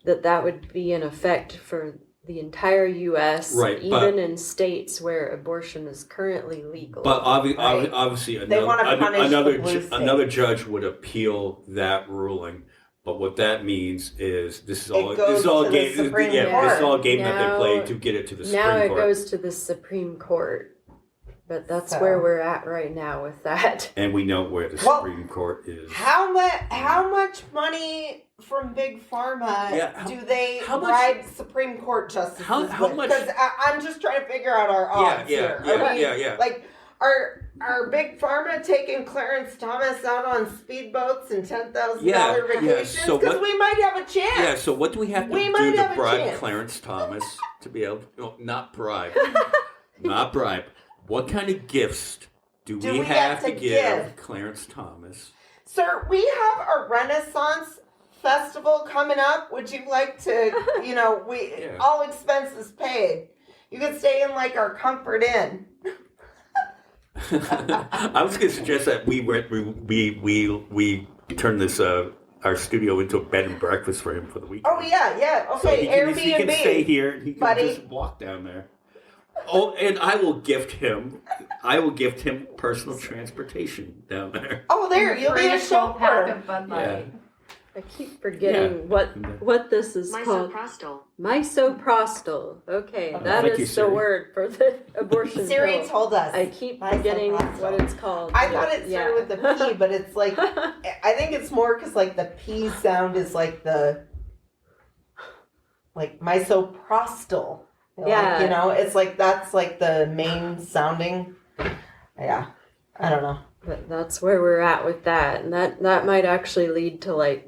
that would be in effect for the entire U.S., Right, even but- in states where abortion is currently legal. But Right. obviously, wanna punish another the blue states. another judge would appeal that ruling. But what that means is this is all It goes to the game. Supreme Yeah, this is all a game that Now- they play to get it to the now Supreme it Court. goes to the Supreme Court. But that's So- where we're at right now with that. And we know where the Well, Supreme Court is. How much money from Big Pharma Yeah, how- do they how much- bribe Supreme Court justices How with? much- Because I'm just trying to figure out our odds here. Are we- yeah. Like, are Big Pharma taking Clarence Thomas out on speedboats and $10,000 Yeah, yeah. vacations? So Because what- we might have a chance. Yeah, so what do we have to We do might to have a bribe chance. Clarence Thomas to be able to, no, not bribe, not bribe. What kind of gifts do we have to give Clarence Thomas? Sir, we have a Renaissance festival coming up. Would you like to, Yeah. all expenses paid. You could stay in like our Comfort Inn. I was going to suggest that we turn this our studio into a bed and breakfast for him for the weekend. Oh yeah. So Okay, he Airbnb. can stay here. He can buddy. just walk down there. Oh, and I will gift him personal transportation down there. Oh, there, you'll be a Free 12-pack chauffeur. of Bud Light. I keep forgetting what this is called. Misoprostol. Misoprostol. Okay, that thank you, is the Siri. word for the abortion Siri pill. told us. I keep forgetting Misoprostol. what it's called. I thought it started with the P, but it's like, I think it's more because like the P sound is like like misoprostol. Yeah. You know, it's like that's like the main sounding. Yeah. I don't know. But that's where we're at with that, and that might actually lead to like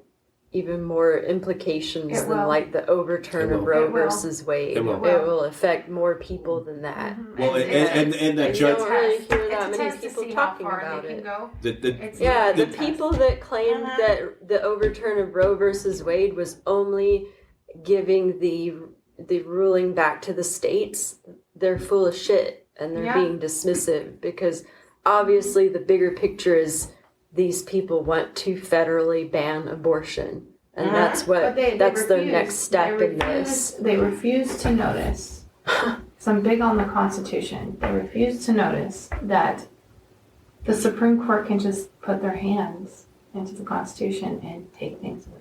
even more implications It than will. like the overturn It of will. Roe It will. versus Wade. It will. Affect more people than that. Well, It's- and that you judge, don't really hear it's that a many test to people see how talking far about they can it. go. the Yeah, the test. people that claimed that the overturn of Roe versus Wade was only giving the ruling back to the states, they're full of shit and they're Yeah. being dismissive because obviously the bigger picture is these people want to federally ban abortion. And that's But what they that's their refuse. next step They in this. They refuse to notice. So I'm big on the Constitution. They refuse to notice that the Supreme Court can just put their hands into the Constitution and take things away.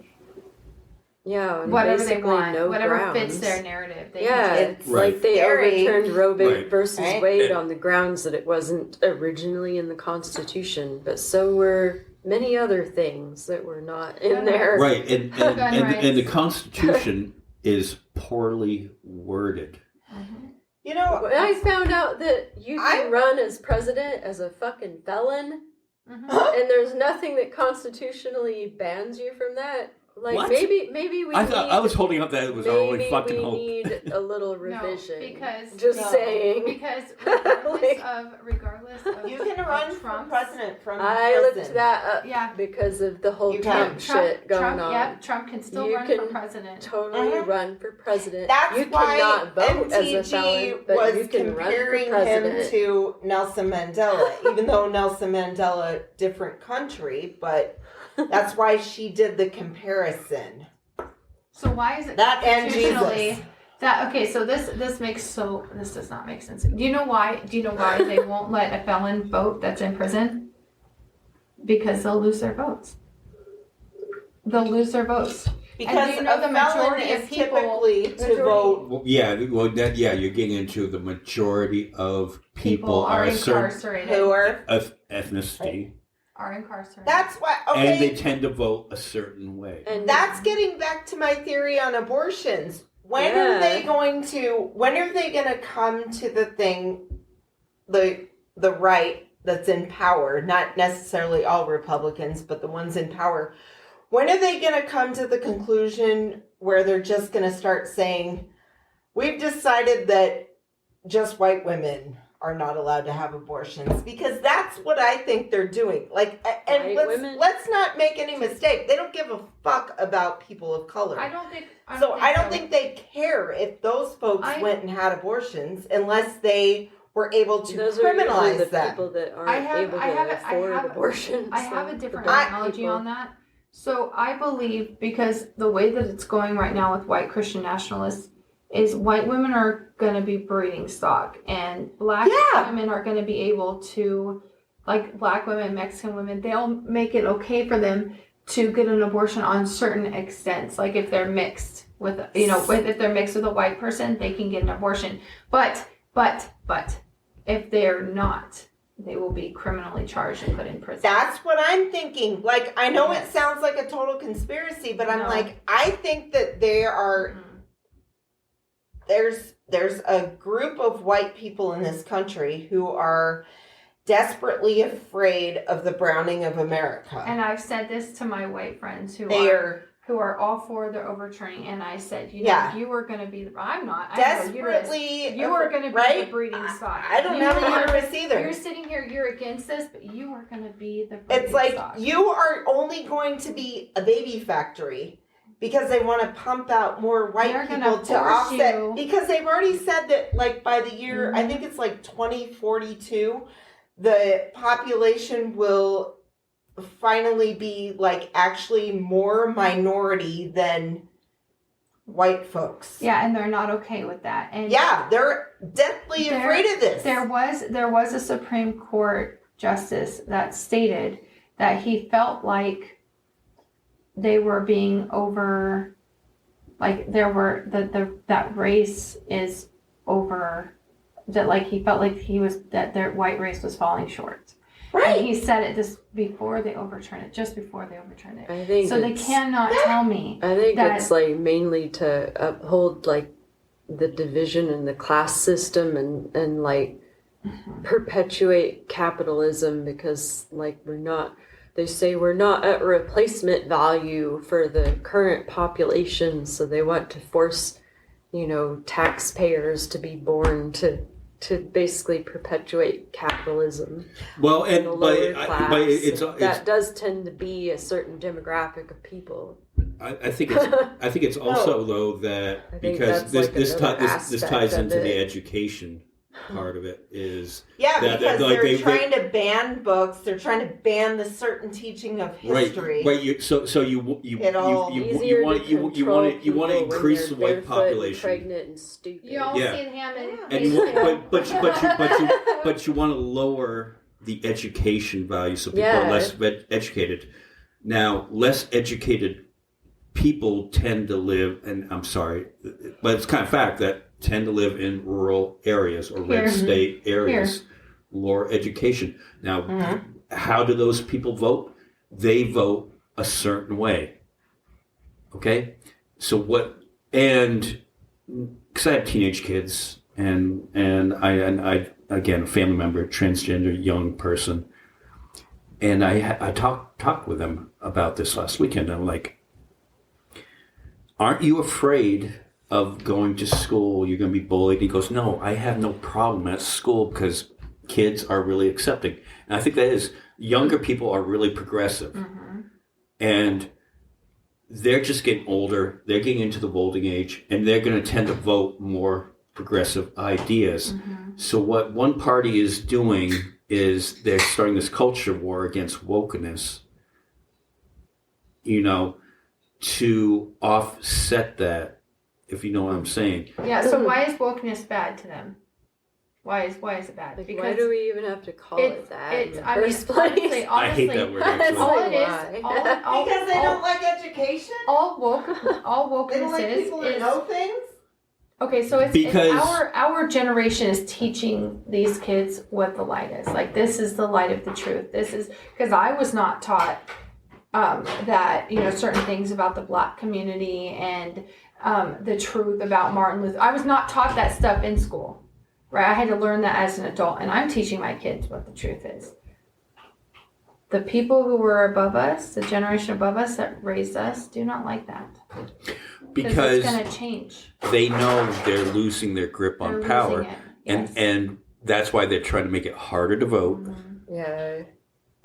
Yeah, and Whatever they basically want, no whatever grounds. fits their narrative. They Yeah, can it's Right. like they Scary. overturned Roe Right. versus Right. Wade on the grounds that it wasn't originally in the Constitution, but so were many other things that were not in Gun there. right, and Gun the rights. Constitution is poorly worded. You know, When I found out that you can I- run as president as a fucking felon, Mhm. and there's nothing that constitutionally bans you from that. Like What? maybe we I thought need, I was holding up that it was our only maybe fucking we hope. need a little revision. No, because just No. saying. Because Like- regardless of you can run for Trump's- president from I prison. looked that up Yeah. because of the whole You Trump can. shit going Trump, on. Yep, Trump can still You run for can president. Totally Mhm. run for president. That's you why cannot vote as a MTG felon, but was you can run for comparing him president. to Nelson Mandela, even though Nelson Mandela, different country, but that's why she did the comparison. So why is it That and constitutionally Jesus. that okay? So this does not make sense. Do you know why? Do you know why they won't let a felon vote that's in prison? Because they'll lose their votes. They'll lose their votes. Because do you know a the felon majority is of people- typically to vote. Well, yeah, you're getting into the majority of people are are a certain incarcerated. Who are? of ethnicity, Are incarcerated. That's why. and they Okay, tend to vote a certain way. And that's getting back to my theory on abortions. When Yeah. are they going to? When are they going to come to the thing, the right that's in power? Not necessarily all Republicans, but the ones in power. When are they going to come to the conclusion where they're just going to start saying, "We've decided that just white women are not allowed to have abortions," because that's what I think they're doing. Like, and White women? let's not make any mistake. They don't give a fuck about people of color. I don't think. I don't think they care if those folks I- went and had abortions unless they were able to those are usually criminalize the them. people that aren't I have- able to I have- I afford have- abortions. I have a like the different black analogy people. on that. So I believe because the way that it's going right now with white Christian nationalists is white women are going to be breeding stock and black Yeah. women are going to be able to, like black women, Mexican women, they'll make it okay for them to get an abortion on certain extents. Like if they're mixed with, if they're mixed with a white person, they can get an abortion. But if they're not, they will be criminally charged and put in prison. That's what I'm thinking. Like, I know it sounds like a total conspiracy, but I'm No. like, I think that there are there's a group of white people in this country who are desperately afraid of the browning of America. And I've said this to my white friends who They are are all for the overturning, and I said, Yeah. you are going to be. I'm not. I have a uterus. desperately You are going to be right? the breeding stock. I don't You have a are- uterus either. You're sitting here. You're against this, but you are going to be the breeding It's like stock. you are only going to be a baby factory because they want to pump out more white They're people gonna to force offset. you. Because they've already said that, like by the year, I think it's like 2042, the population will finally be like actually more minority than white folks. Yeah, and they're not okay with that. And Yeah, they're deathly There- afraid of this. There was a Supreme Court justice that stated that he felt like they were being over, like there were that race is over, that like he felt like that their white race was falling short. Right. And he said it just before they overturned it, just before they overturned it. I think so they cannot tell me. I think that, it's like mainly to uphold like the division in the class system and like perpetuate capitalism, because like they say we're not at replacement value for the current population, so they want to force, taxpayers to be born to basically perpetuate capitalism. Well, in and the lower but class. it's That does tend to be a certain demographic of people. I think it's also though that I think because that's this like this, another this aspect ties of into the it. education part of it is Yeah, that, because like, they're trying to ban books. They're trying to ban the certain teaching of history. right. You It all Easier want to you want control to people when increase the they're white barefoot and population, pregnant and stupid. you all Yeah. see him in and you want, but you want to lower the education value so people are less educated. Now, less educated people tend to live, and I'm sorry, but it's kind of fact that tend to live in rural areas or red state areas, lower education. Now, how do those people vote? They vote a certain way. Okay? So what, and because I have teenage kids and I again, a family member, transgender young person, and I talked with them about this last weekend. I'm like, aren't you afraid of going to school? You're going to be bullied. He goes, no, I have no problem at school because kids are really accepting. And I think that is, younger people are really progressive. And they're just getting older. They're getting into the voting age, and they're going to tend to vote more progressive ideas. So what one party is doing is they're starting this culture war against wokeness, to offset that, if you know what I'm saying. Yeah, so why is wokeness bad to them? Why is it bad? Like, why do we even have to call it that in the I mean, first place? honestly, I hate that word, actually. all it Why? is, all, because they don't like education. all They don't wokeness like people that is know things. okay. So it's Because- our generation is teaching these kids what the light is. Like, this is the light of the truth. This is because I was not taught that certain things about the Black community and the truth about Martin Luther. I was not taught that stuff in school, right? I had to learn that as an adult, and I'm teaching my kids what the truth is. The people who were above us, the generation above us that raised us, do not like that Because it's going to change. they know they're losing their grip on They're power. losing it. Yes. And that's why they're trying to make it harder to vote Yeah.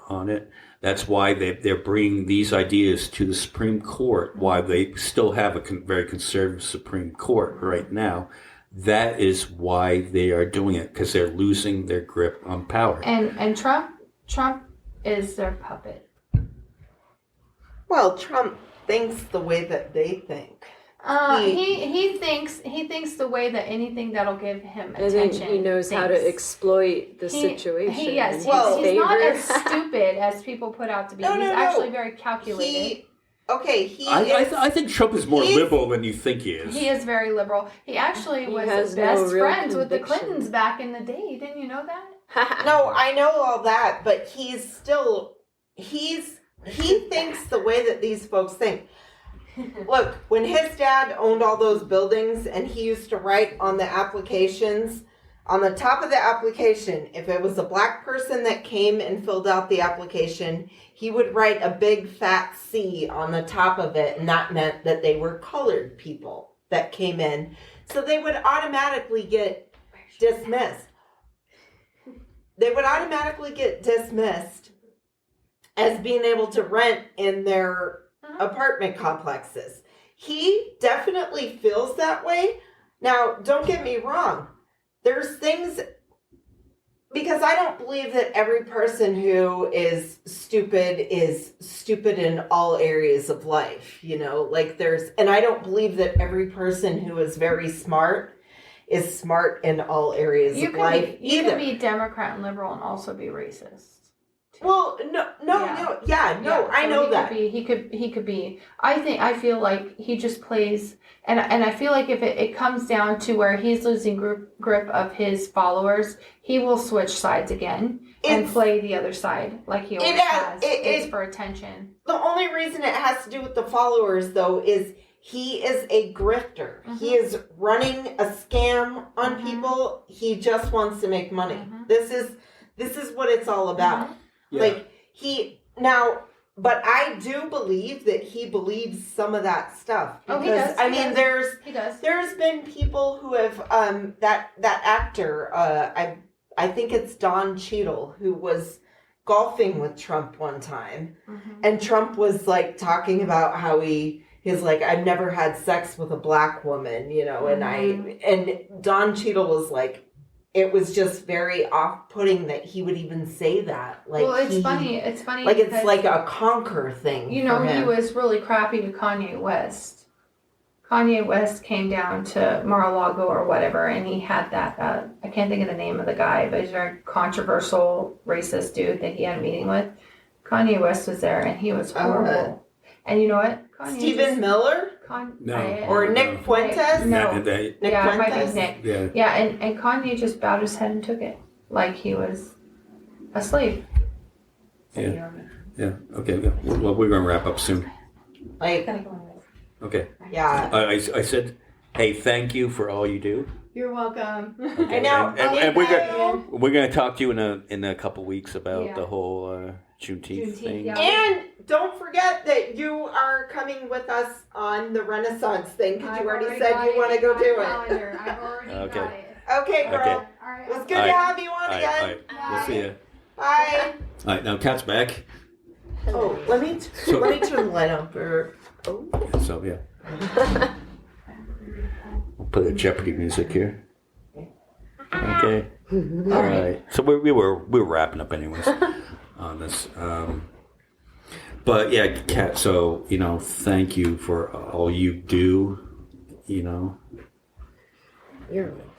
on it. That's why they're bringing these ideas to the Supreme Court, why they still have a very conservative Supreme Court right now. That is why they are doing it, because they're losing their grip on power. And Trump is their puppet. Well, Trump thinks the way that they think. He thinks the way that anything that'll give him I attention. think he knows how to thinks. exploit the situation. Yes, in his he's not favor. as stupid as people put out to be. No, He's no, no. actually very calculated. I think Trump is more liberal than you think he is. He is very liberal. He actually He was has the no best real friends with the conviction. Clintons back in the day. Didn't you know that? No, I know all that, but he thinks the way that these folks think. Look, when his dad owned all those buildings and he used to write on the applications, on the top of the application, if it was a Black person that came and filled out the application, he would write a big fat C on the top of it, and that meant that they were colored people that came in. So they would automatically get dismissed. They would automatically get dismissed as being able to rent in their apartment complexes. He definitely feels that way. Now, don't get me wrong. There's things, because I don't believe that every person who is stupid in all areas of life, and I don't believe that every person who is very smart is smart in all areas of life You either. can be Democrat and liberal and also be racist Well, I know he that. He could be. I feel like he just plays, and I feel like if it comes down to where he's losing grip of his followers, he will switch sides again and It's- play the other side like he always has. It's for attention. The only reason it has to do with the followers, though, is he is a grifter. He is running a scam on people. He just wants to make money. This is what it's all about. Yeah. Like but I do believe that he believes some of that stuff. Oh, he Because, does. I mean, He does. there's been people who have that actor. I think it's Don Cheadle, who was golfing with Trump one time, and Trump was like talking about how he's like, I've never had sex with a black woman, and Don Cheadle was like, it was just very off-putting that he would even say that. Like, Well, it's funny. It's funny. Like, it's because, like a conquer thing. you know, for he him. was really crappy to Kanye West. Kanye West came down to Mar-a-Lago or whatever, and he had that, I can't think of the name of the guy, but he's a very controversial, racist dude that he had a meeting with. Kanye West was there, and he was horrible. And you know what? Kanye Stephen Miller No. or Nick Fuentes. No. Nick Yeah, it might Fuentes. be Nick. Yeah. Yeah, and Kanye just bowed his head and took it like he was a slave. Yeah. Yeah. Okay. Yeah. Well, we're going to wrap up soon. Like, Okay. yeah. I said, hey, thank you for all you do. You're welcome. I know. And we're going to talk to you in a couple weeks about the whole Juneteenth thing. yeah. And don't forget that you are coming with us on the Renaissance thing because you already said you want to go do it. I've already Okay. got it. Okay, girl. Okay. All right. It was good All to right. have you on All right. again. All right. We'll see you. Bye. All right. Now, Kat's back. Oh, let me turn the light on for. Oh. So, yeah. We'll put the Jeopardy music here. Okay. All right. So we were wrapping up anyways on this. But yeah, Kat. So thank you for all you do.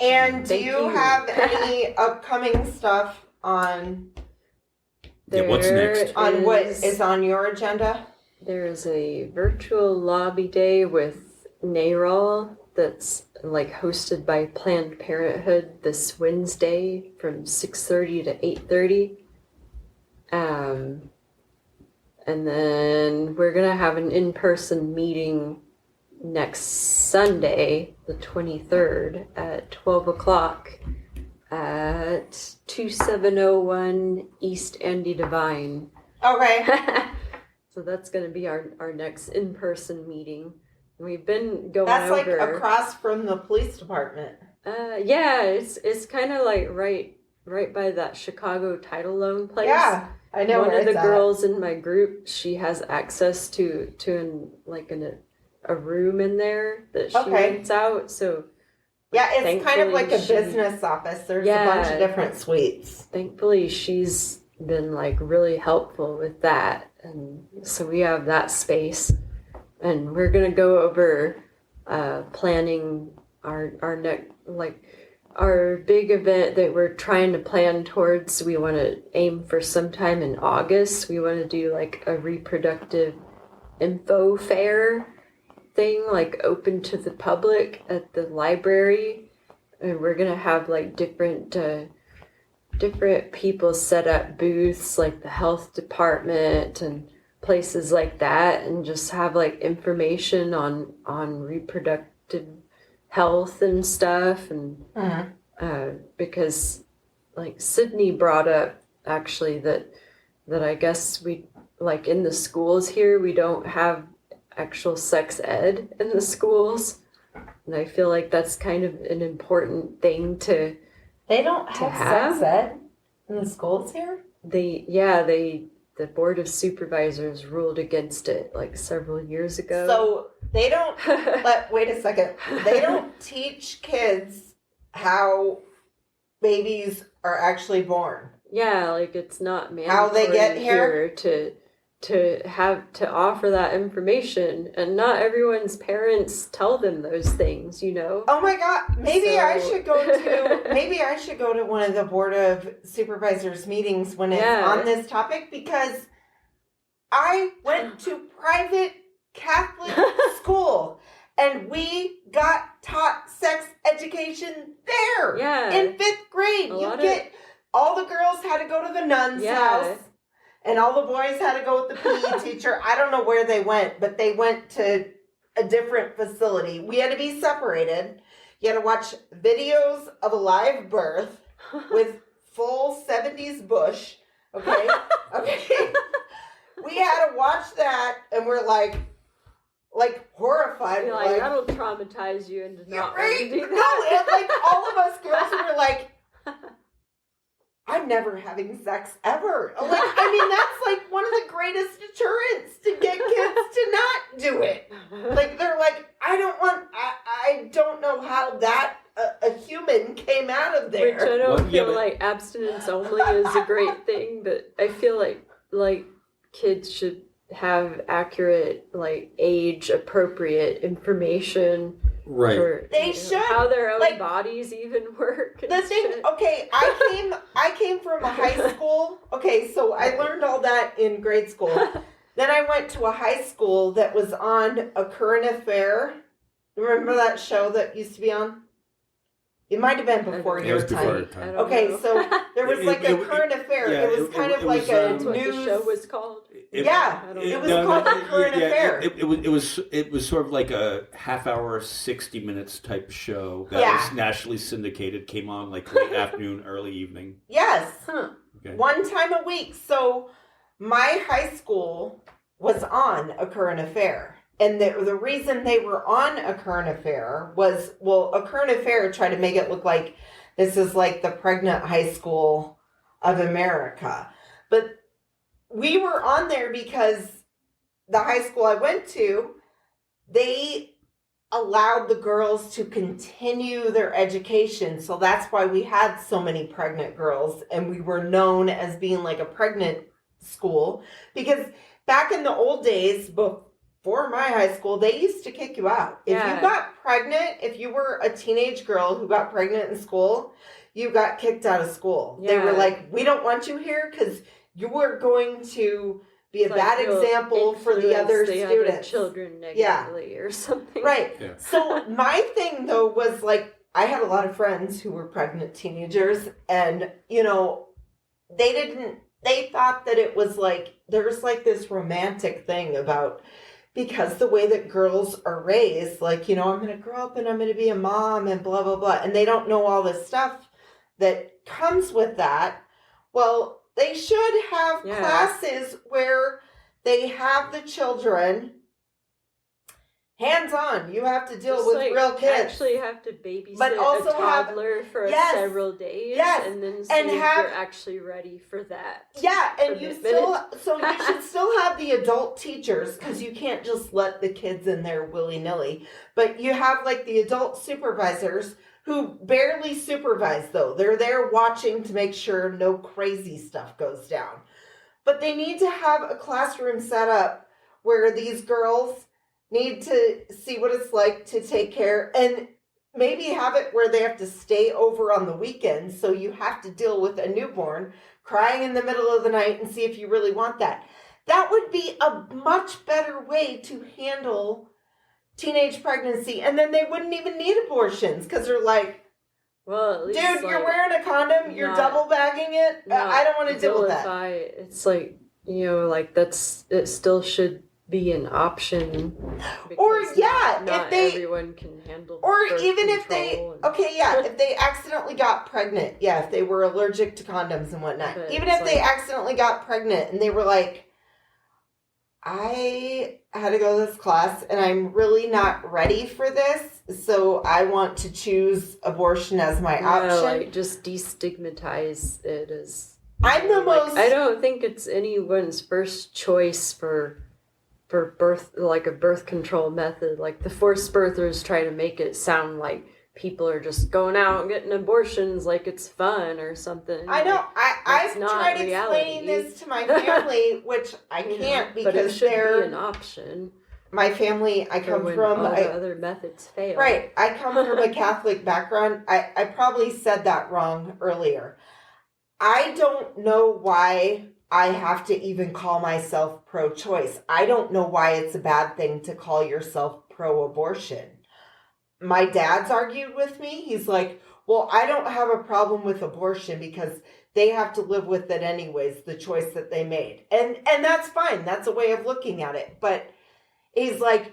And do Thank you you. have any upcoming stuff on Yeah. What's next? what is on your agenda? There's a virtual lobby day with NARAL that's like hosted by Planned Parenthood this Wednesday from 6:30 to 8:30. And then we're gonna have an in-person meeting next Sunday, the 23rd, at 12 o'clock at 2701 East Andy Devine. Okay. So that's going to be our next in-person meeting. We've been going That's like over. across from the police department. Yeah, it's kind of like right by that Chicago title loan place. Yeah, I know. One where of the it's at. girls in my group, she has access to a room in there that she Okay. rents out. So Yeah, it's kind of thankfully like a she- business office. There's a Yeah. bunch of different suites. thankfully she's been like really helpful with that, and so we have that space, and we're gonna go over planning our next, like our big event that we're trying to plan towards. We want to aim for sometime in August. We want to do like a reproductive info fair thing, like open to the public at the library, and we're gonna have like different people set up booths, like the health department and places like that, and just have like information on reproductive health and stuff. And because like Sydney brought up actually that I guess we, like in the schools here, we don't have actual sex ed in the schools, and I feel like that's kind of an important thing to They don't have sex ed in the schools here? the board of supervisors ruled against it like several years ago. So they don't, wait a second. They don't teach kids how babies are actually born. yeah, like it's not mandatory How they get here? to offer that information, and not everyone's parents tell them those things, you know. Oh my God! Maybe I So- should go to one of the board of supervisors meetings when it's Yeah. on this topic, because I went to private Catholic school and we got taught sex education there. Yeah. In 5th grade, all the girls had to go to the nun's house. And all the boys had to go with the PE teacher. I don't know where they went, but they went to a different facility. We had to be separated. You had to watch videos of a live birth with full 70s bush. Okay? Okay. We had to watch that, and we're like horrified. You're We're like, that'll traumatize you into not wanting to do No, that. and like all of us girls were like, I'm never having sex ever. Like, I mean, that's like one of the greatest deterrents to get kids to not do it. Like, they're like, I don't know how that a human came out of there. Which I don't Well, yeah, feel but- like abstinence only is a great thing, but I feel like kids should have accurate, like, age appropriate information Right. for They should, how their own like, bodies even work. and The thing, shit. okay, I came from a high school. Okay, so I learned all that in grade school. Then I went to a high school that was on A Current Affair. Remember that show that used to be on? It might have been before It your was before our time. time. I don't Okay, know. so there was like a It- current affair. yeah, It was kind of it like was, a That's what news. the show was called. Yeah, I don't it know. was called A Current Affair. It was sort of like a half-hour, 60 minutes type show that Yeah. was nationally syndicated. Came on like late afternoon, early evening. Yes. Huh. Okay. One time a week. So my high school was on A Current Affair. And the reason they were on A Current Affair was, well, A Current Affair tried to make it look like this is like the pregnant high school of America. But we were on there because the high school I went to, they allowed the girls to continue their education. So that's why we had so many pregnant girls, and we were known as being like a pregnant school, because back in the old days, before my high school, they used to kick you out. If Yeah. you got pregnant, if you were a teenage girl who got pregnant in school, you got kicked out of school. They were Yeah. like, we don't want you here because you are going to be a Like bad you'll example for the other influence the other students. children Yeah. negatively or something. Right. Yeah. So my thing though was like, I had a lot of friends who were pregnant teenagers, and they thought that it was like, there's like this romantic thing about, because the way that girls are raised, like, I'm going to grow up and I'm going to be a mom and blah, blah, blah. And they don't know all this stuff that comes with that. Well, they should have Yeah. classes where they have the children hands on. You have to deal Just, with like, real kids. Actually have to babysit But also a toddler for yes, several days, yes, and then see and if have- you're actually ready for that. Yeah, and you commitment. you should still have the adult teachers, because you can't just let the kids in there willy-nilly. But you have like the adult supervisors who barely supervise, though. They're there watching to make sure no crazy stuff goes down. But they need to have a classroom set up where these girls need to see what it's like to take care, and maybe have it where they have to stay over on the weekends, so you have to deal with a newborn crying in the middle of the night and see if you really want that. That would be a much better way to handle teenage pregnancy, and then they wouldn't even need abortions, because they're like, Well, at least, dude, you're like, wearing a condom, you're not- double bagging it. I don't want to deal with that. vilify- It's like, like it still should be an option. Or, because yeah, not if they- everyone can handle. Or birth even if they, control and- if they accidentally got pregnant, if they were allergic to condoms and whatnot, But even it's if they like- accidentally got pregnant and they were like, I had to go to this class and I'm really not ready for this, so I want to choose abortion as my option. like just destigmatize it as. I'm the like, most. I don't think it's anyone's first choice for birth, like a birth control method. Like the forced birthers try to make it sound like people are just going out and getting abortions like it's fun or something. I know. I've not tried reality. explaining this to my family, which I You know, can't but it because should be they're an option. my family. I for come when from all the other methods fail. right. I come from a Catholic background. I probably said that wrong earlier. I don't know why I have to even call myself pro-choice. I don't know why it's a bad thing to call yourself pro-abortion. My dad's argued with me. He's like, well, I don't have a problem with abortion because they have to live with it anyways, the choice that they made. And that's fine. That's a way of looking at it. But he's like,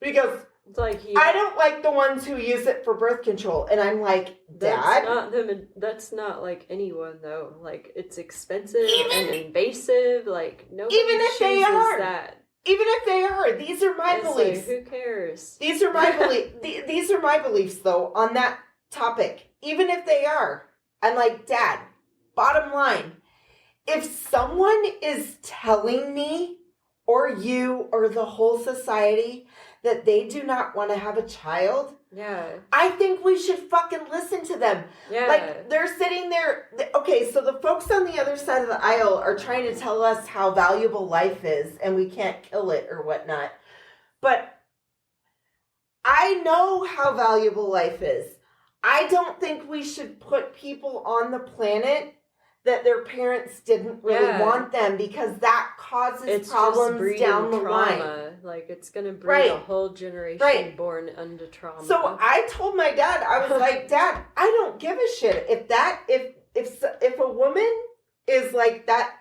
because It's like I don't like the ones who use it for birth control. And I'm like, Dad? That's not them. That's not like anyone though. Like it's expensive and invasive. Like nobody Even if they chooses are. that. Even if they are, these are my It's beliefs. like, who cares? These are my these are my beliefs though on that topic. Even if they are. I'm like, Dad, bottom line, if someone is telling me or you or the whole society that they do not want to have a child, Yeah. I think we should fucking listen to them. Yeah. Like, they're sitting there. Okay, so the folks on the other side of the aisle are trying to tell us how valuable life is and we can't kill it or whatnot. But I know how valuable life is. I don't think we should put people on the planet that their parents didn't really Yeah. want them because that causes it's problems just breeding down the line. trauma. Like it's gonna breed Right. a whole generation Right. born under trauma. So I told my dad, I was like, Dad, I don't give a shit if a woman is like that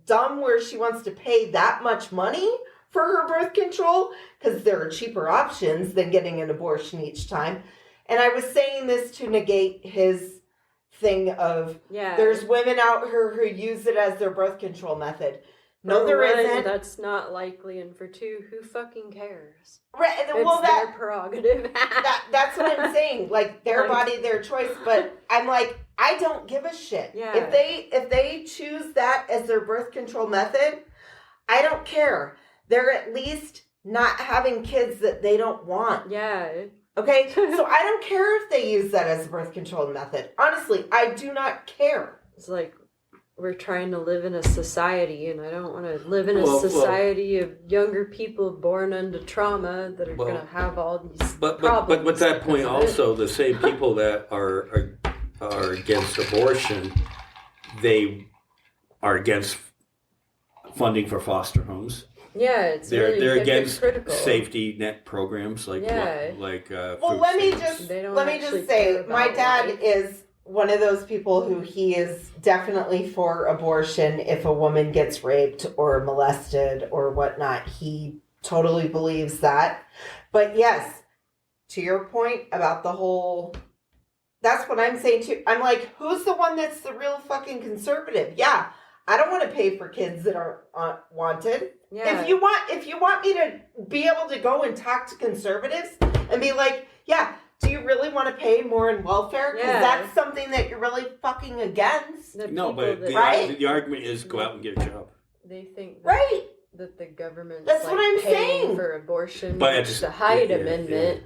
dumb where she wants to pay that much money for her birth control because there are cheaper options than getting an abortion each time. And I was saying this to negate his thing of yeah. there's women out here who use it as their birth control method. No, For there one, isn't. That's not likely, and for two, who fucking cares? Right, It's well, their prerogative. that's what I'm saying. Like their Like- body, their choice. But I'm like, I don't give a shit. Yeah. If they choose that as their birth control method, I don't care. They're at least not having kids that they don't want. Yeah. Okay? So I don't care if they use that as a birth control method. Honestly, I do not care. It's like we're trying to live in a society, and I don't want to live in a Well, society of younger people born under trauma that are Well, going to have all these But problems. with that point, because of it. also the same people that are against abortion, they are against funding for foster homes. Yeah, it's They're really against hypocritical. safety net programs like Yeah. Well, food let me stamps. just They don't let me actually just say, care my about dad life. is one of those people who he is definitely for abortion if a woman gets raped or molested or whatnot. He totally believes that. But yes, to your point about the whole, that's what I'm saying too. I'm like, who's the one that's the real fucking conservative? Yeah, I don't want to pay for kids that aren't wanted. Yeah. If you want me to be able to go and talk to conservatives and be like, yeah, do you really want to pay more in welfare? Because Yeah. that's something that you're really fucking against. The No, people but that- Right? the argument is go out and get a job. they think that, Right. that the government's That's like what I'm paying saying. for abortion. But which it's- the Hyde yeah, Amendment,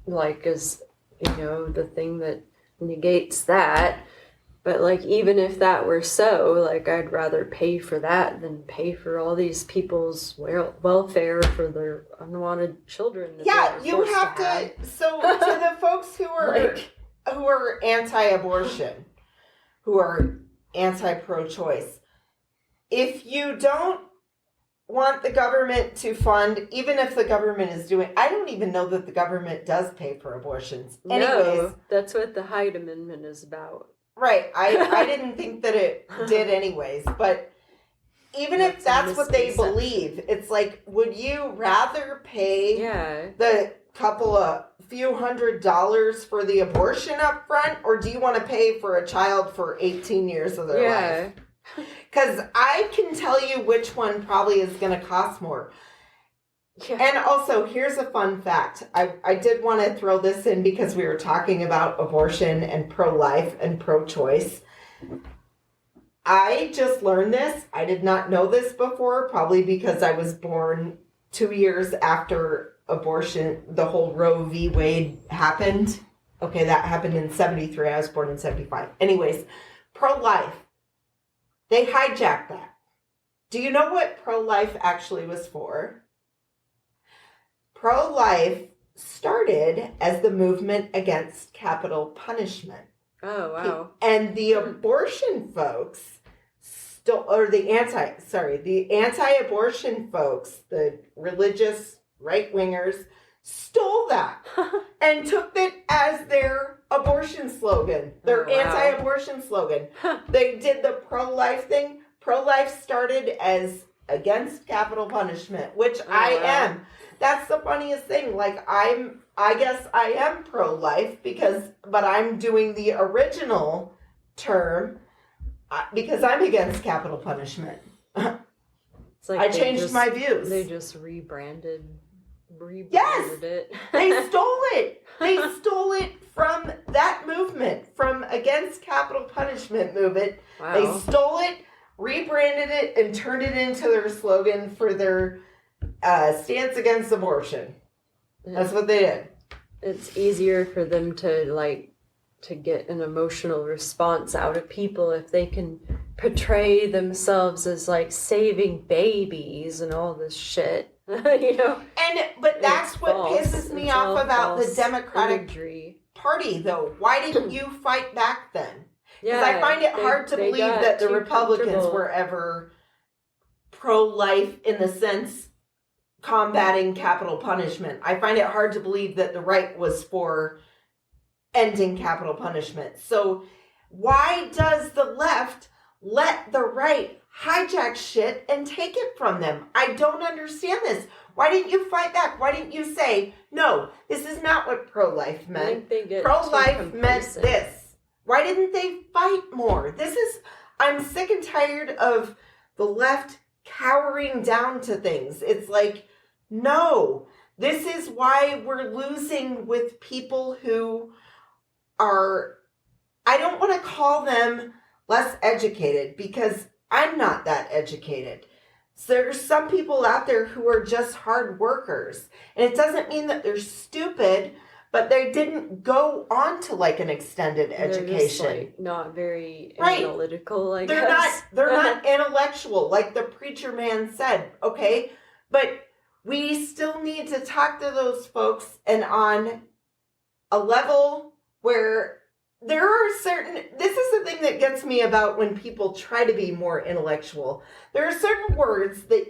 like, is the thing that negates that. But like, even if that were so, like, I'd rather pay for that than pay for all these people's welfare for their unwanted children. That Yeah, they you were forced have to. So to the folks who are Like- who are anti-abortion, who are anti-pro-choice, if you don't want the government to fund, even if the government is doing, I don't even know that the government does pay for abortions. Anyways, No, that's what the Hyde Amendment is about. right? I didn't think that it did, anyways. But even if That's a that's what they misconception. believe, it's like, would you rather pay Yeah. the few $100s for the abortion up front, or do you want to pay for a child for 18 years of their life? Yeah. Because I can tell you which one probably is going to cost more. Yeah. And also, here's a fun fact. I did want to throw this in because we were talking about abortion and pro-life and pro-choice. I just learned this. I did not know this before, probably because I was born 2 years after abortion, the whole Roe v. Wade happened. Okay, that happened in 73. I was born in 75. Anyways, pro-life. They hijacked that. Do you know what pro-life actually was for? Pro-life started as the movement against capital punishment. Oh, wow. And the abortion folks the anti-abortion folks, the religious right-wingers, stole that and took it as their abortion slogan, their Oh, wow. anti-abortion slogan. They did the pro-life thing. Pro-life started as against capital punishment, which I wow. am. That's the funniest thing. Like, I guess I am pro-life but I'm doing the original term because I'm against capital punishment. It's like I they changed just- my views. They just rebranded Yes! it. They stole it. They stole it from that movement, from against capital punishment movement. Wow. They stole it, rebranded it, and turned it into their slogan for their stance against abortion. That's what they did. It's easier for them to get an emotional response out of people if they can portray themselves as like saving babies and all this shit. But that's It's what false. pisses me It's off all about the false Democratic imagery. Party, though. Why didn't you fight back then? Because Yeah, I find it hard to believe got that the too Republicans comfortable. were ever pro-life in the sense combating capital punishment. I find it hard to believe that the right was for ending capital punishment. So why does the left let the right hijack shit and take it from them? I don't understand this. Why didn't you fight back? Why didn't you say, no, this is not what pro-life I meant. think they get Pro-life too meant complacent. this. Why didn't they fight more? I'm sick and tired of the left cowering down to things. It's like, no, this is why we're losing with people who are, I don't want to call them less educated because I'm not that educated. So there's some people out there who are just hard workers. And it doesn't mean that they're stupid, but they didn't go on to like an extended They're just, education. like, not very Right. analytical, I They're guess. they're not intellectual, like the preacher man said, okay? But we still need to talk to those folks and on a level where there are this is the thing that gets me about when people try to be more intellectual. There are certain words that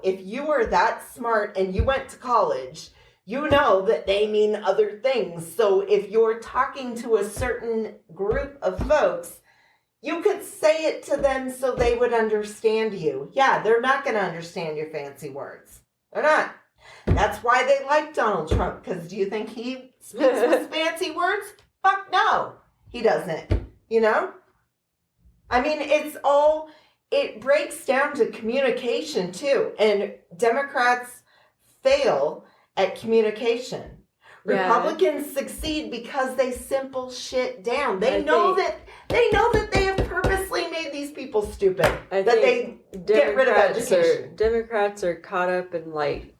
if you are that smart and you went to college, you know that they mean other things. So if you're talking to a certain group of folks, you could say it to them so they would understand you. Yeah, they're not going to understand your fancy words. They're not. That's why they like Donald Trump, because do you think he speaks with fancy words? Fuck no, he doesn't. I mean, it breaks down to communication too. And Democrats fail at communication. Yeah. Republicans succeed because they simple shit down. They I know think- that they have purposely made these people stupid. I that they think get rid of education. Democrats are caught up in like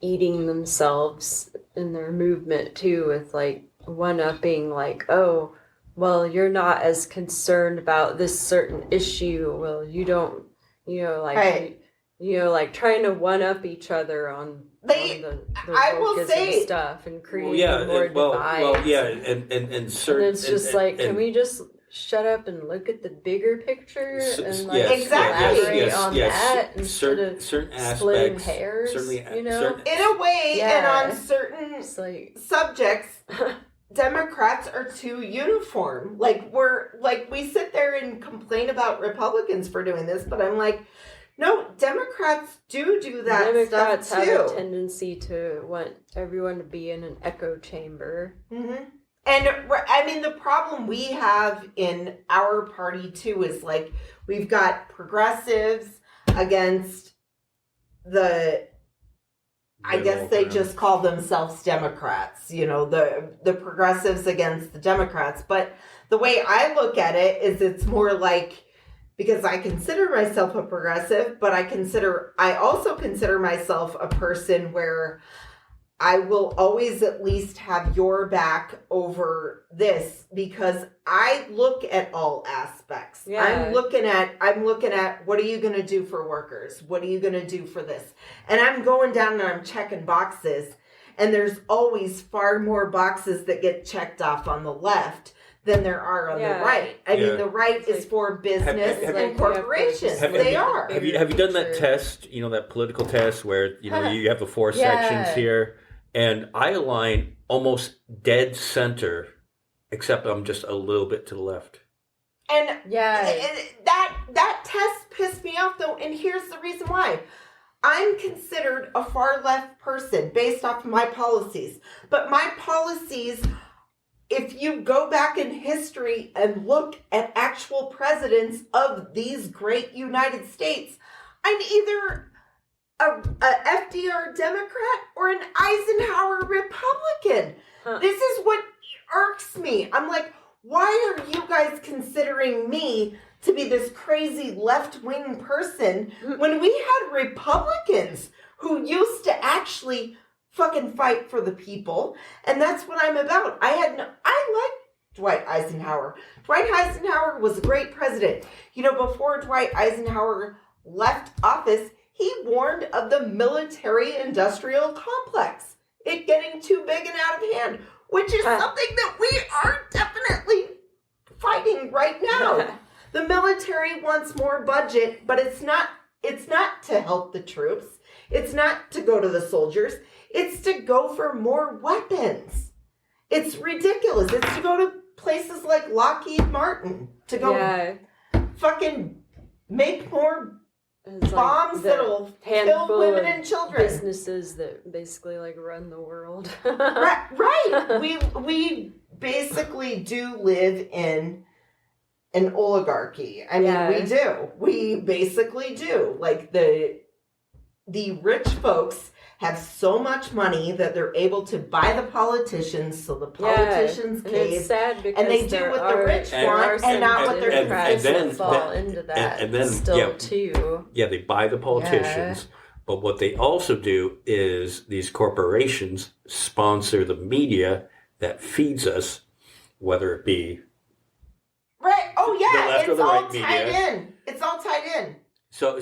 eating themselves in their movement too, with like one-upping, like, oh, well, you're not as concerned about this certain issue. Well, you don't, Right. like trying to one-up each other on the I will wokeism say- stuff and creating more divides. and certain. And it's just and- can and- we just shut up and look at the bigger picture and like yes, Exactly. elaborate on that instead certain of certain splitting aspects, hairs, certainly, certain, In a way, Yeah. and on certain it's like subjects, Democrats are too uniform. We sit there and complain about Republicans for doing this, but I'm like, no, Democrats do that Democrats stuff have a too. tendency to want everyone to be in an echo chamber. Mm-hmm. And I mean, the problem we have in our party too is like we've got progressives against I guess they just call themselves Democrats, the progressives against the Democrats. But the way I look at it is it's more like, because I consider myself a progressive, but I also consider myself a person where I will always at least have your back over this because I look at all aspects. Yeah. I'm looking at what are you going to do for workers? What are you going to do for this? And I'm going down and I'm checking boxes, and there's always far more boxes that get checked off on the left than there are on the right. I mean, the right is for business and corporations. They are. Have you done that test? You know, that political test where you know you have the four sections here, and I align almost dead center, except I'm just a little bit to the left. And that test pissed me off though, and here's the reason why. I'm considered a far left person based off of my policies, but my policies, if you go back in history and look at actual presidents of these great United States, I'm either a FDR Democrat or an Eisenhower Republican. This is what irks me. I'm like, why are you guys considering me to be this crazy left-wing person when we had Republicans who used to actually fucking fight for the people? And that's what I'm about. I like Dwight Eisenhower. Dwight Eisenhower was a great president. You know, before Dwight Eisenhower left office, he warned of the military-industrial complex, it getting too big and out of hand, which is something that we are definitely fighting right now. The military wants more budget, but it's not to help the troops. It's not to go to the soldiers. It's to go for more weapons. It's ridiculous. It's to go to places like Lockheed Martin to go fucking make more bombs that'll kill women and children. Businesses that basically like run the world. Right. We basically do live in an oligarchy. I mean, we do. We basically do. Like the rich folks have so much money that they're able to buy the politicians, so the politicians cave. It's sad because and they do what the rich want and not what their and fall into that and then still too. Yeah, they buy the politicians, but what they also do is these corporations sponsor the media that feeds us, whether it be right. Oh yeah, the left it's or the all right tied media. in. It's all tied in. So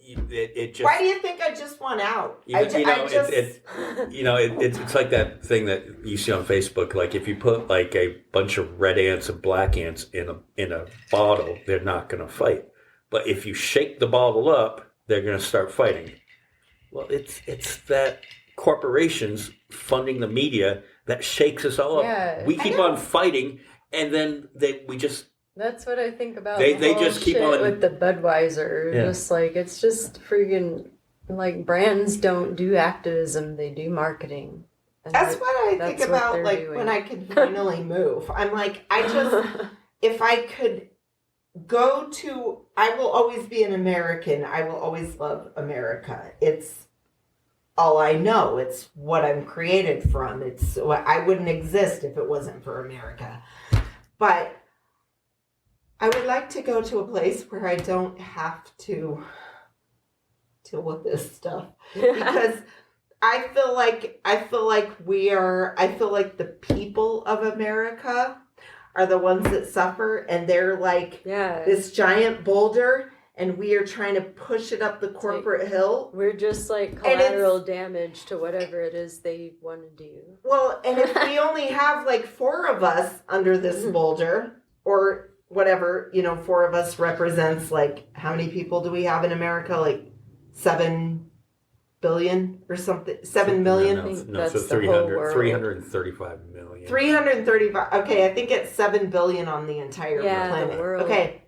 it just. Why do you think I just want out? It's like that thing that you see on Facebook. Like if you put like a bunch of red ants and black ants in a bottle, they're not going to fight. But if you shake the bottle up, they're going to start fighting. Well, it's that corporations funding the media that shakes us all up. We keep on fighting, and then we just. That's what I think about. They just keep on with the Budweiser. Just like it's just freaking like brands don't do activism; they do marketing. And that's what I think about. Like doing. When I can finally move, I'm like, if I could go to, I will always be an American. I will always love America. It's all I know. It's what I'm created from. It's I wouldn't exist if it wasn't for America. But I would like to go to a place where I don't have to deal with this stuff because I feel like the people of America are the ones that suffer, and they're like this giant boulder, and we are trying to push it up the corporate hill. We're just like collateral damage to whatever it is they want to do. Well, and if we only have like 4 of us under this boulder, or whatever, 4 of us represents like, how many people do we have in America? Like 7 billion or something? 7 million? No, so 335 million. 335. Okay, I think it's 7 billion on the entire planet. The world. Okay,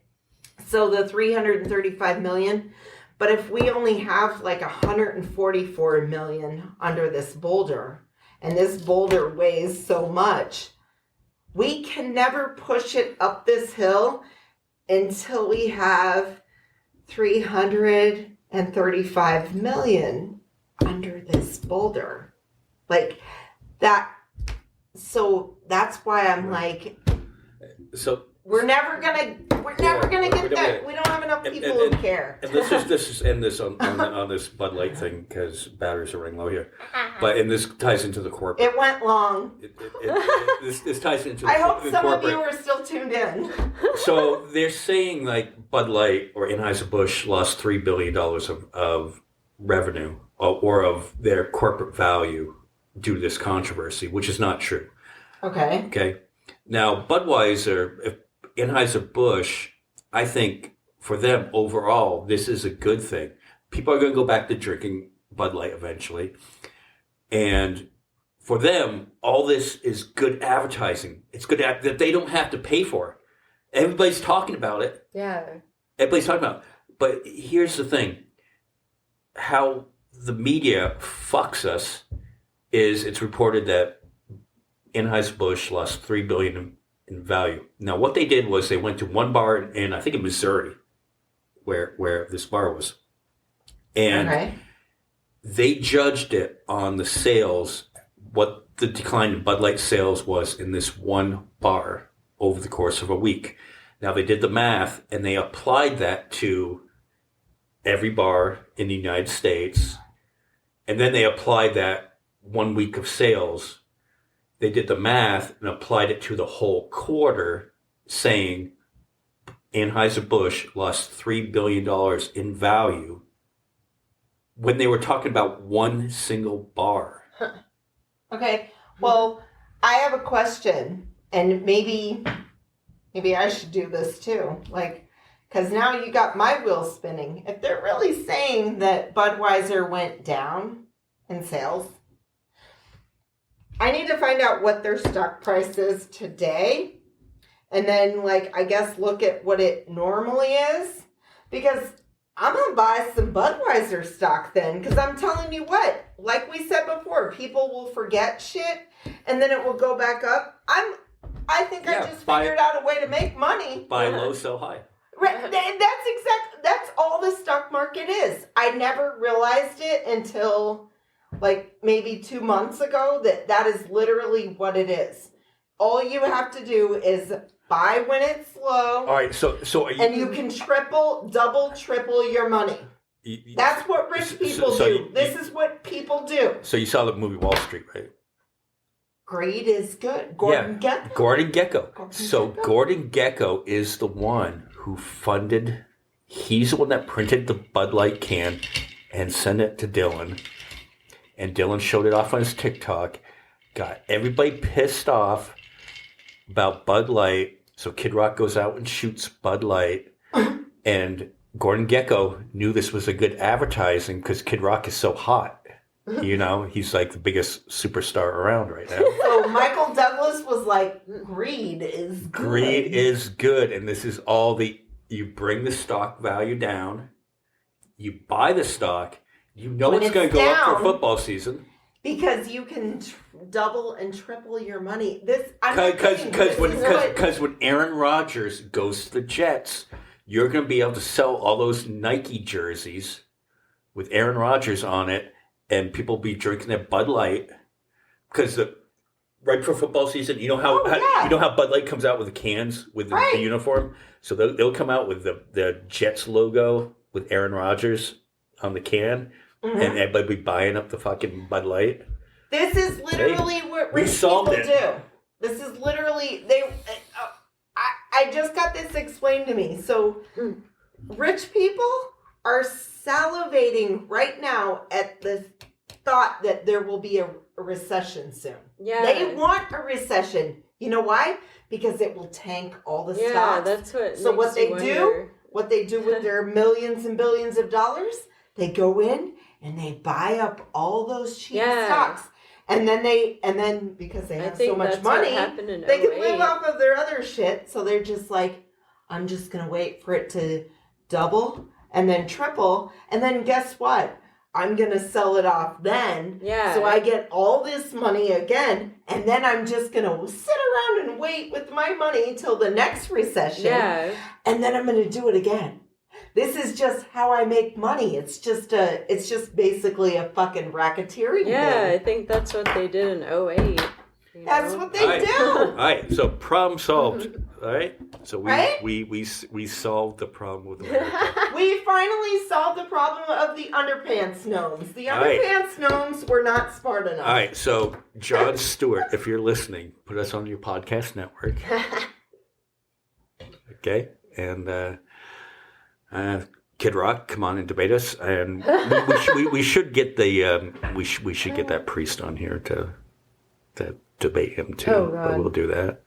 so the 335 million. But if we only have like 144 million under this boulder, and this boulder weighs so much, we can never push it up this hill until we have 335 million under this boulder. Like that. So that's why I'm like. So we're never gonna we're get never that. gonna- We don't have enough And- people and- who care. And this is end this on this Bud Light thing because batteries are running low here. But and this ties into the corporate. It went long. This ties into. I hope the some of corporate. you are still tuned in. So they're saying like Bud Light or Anheuser-Busch lost $3 billion of revenue or of their corporate value due to this controversy, which is not true. Okay. Okay. Now, Budweiser, Anheuser-Busch, I think for them overall, this is a good thing. People are going to go back to drinking Bud Light eventually. And for them, all this is good advertising. It's good that they don't have to pay for it. Everybody's talking about it. Yeah. Everybody's talking about it. But here's the thing. How the media fucks us is it's reported that Anheuser-Busch lost $3 billion in value. Now, what they did was they went to one bar in I think in Missouri, where this bar was, and Okay. they judged it on the sales, what the decline in Bud Light sales was in this one bar over the course of a week. Now, they did the math and they applied that to every bar in the United States, and then they applied that 1 week of sales. They did the math and applied it to the whole quarter, saying Anheuser-Busch lost $3 billion in value when they were talking about one single bar. Okay. Well, I have a question, and maybe I should do this too. Like, because now you got my wheels spinning. If they're really saying that Budweiser went down in sales, I need to find out what their stock price is today. And then, like, I guess look at what it normally is. Because I'm going to buy some Budweiser stock then. Because I'm telling you what, like we said before, people will forget shit. And then it will go back up. I think I just figured out a way to make money. Buy low, sell high. Right, that's all the stock market is. I never realized it until like maybe 2 months ago that is literally what it is. All you have to do is buy when it's low. All right, so are you, and you can double, triple your money. That's what rich people do. This is what people do. So you saw the movie Wall Street, right? Greed is good. Gordon Gekko. Gordon Gekko. Gordon Gekko is the one who funded, he's the one that printed the Bud Light can and sent it to Dylan. And Dylan showed it off on his TikTok, got everybody pissed off about Bud Light. So Kid Rock goes out and shoots Bud Light. And Gordon Gekko knew this was a good advertising because Kid Rock is so hot. You know, he's like the biggest superstar around right now. So Michael Douglas was like, greed is good. Greed is good. And this is all you bring the stock value down, you buy the stock, you know When it's going to it's go up down, for football season. Because you can double and triple your money. Because when Aaron Rodgers goes to the Jets, you're going to be able to sell all those Nike jerseys with Aaron Rodgers on it, and people will be drinking their Bud Light because right for football season, you know how Bud Light comes out with the cans with the uniform, so they'll come out with the Jets logo with Aaron Rodgers on the can, and everybody be buying up the fucking Bud Light. This is literally what rich people do. This is literally I just got this explained to me. So rich people are salivating right now at the thought that there will be a recession soon. Yeah. They want a recession. You know why? Because it will tank all the stocks. Yeah, that's what. So makes what they do with their millions and billions of dollars, they go in and they buy up all those cheap stocks. And then because they have so much money, they can live off of their other shit. So they're just like, I'm just going to wait for it to double and then triple. And then guess what? I'm going to sell it off then. Yeah. So I get all this money again. And then I'm just going to sit around and wait with my money till the next recession. Yeah. And then I'm going to do it again. This is just how I make money. It's just basically a fucking racketeering thing. I think that's what they did in 2008. That's what they do. All right, so problem solved. All right. So Right? we solved the problem with America. We finally solved the problem of the underpants gnomes. The All right. underpants gnomes were not smart enough. All right. So John Stewart, if you're listening, put us on your podcast network. Okay. And Kid Rock, come on and debate us. And we should get the we should get that priest on here to debate him too. Oh, But God. we'll do that.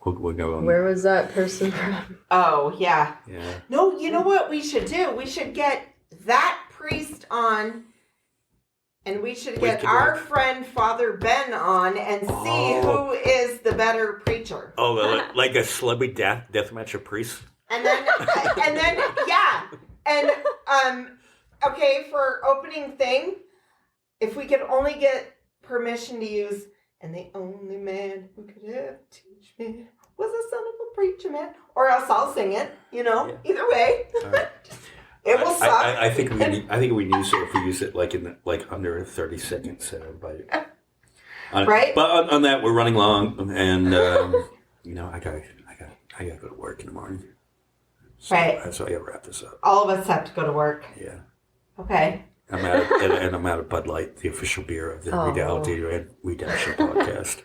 We'll go on. Where was that person from? Oh, yeah. Yeah. No, you know what we should do? We should get that priest on, and we should get Kid our Rock. friend Father Ben on and see Oh. who is the better preacher. Oh, like a celebrity deathmatch of priests. And then, yeah. And, okay, for opening thing, if we could only get permission to use, and the only man who could ever teach me was a son of a preacher man, or else I'll sing it, Yeah. either way. All right. It will suck. I think we use it if we use it like under 30 seconds. Everybody. Right. But on that, we're running long, and I gotta go to work in the morning. So, Right. So I gotta wrap this up. All of us have to go to work. Yeah. Okay. I'm out of Bud Light, the official beer of the Oh. Reality and Redemption podcast.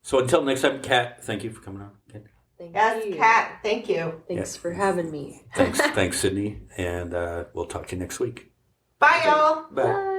So until next time, Kat, thank you for coming on. Kat. Thank Yes, you. Kat, thank you. Thanks for having me. Thanks, Sydney, and we'll talk to you next week. Bye, y'all. Bye.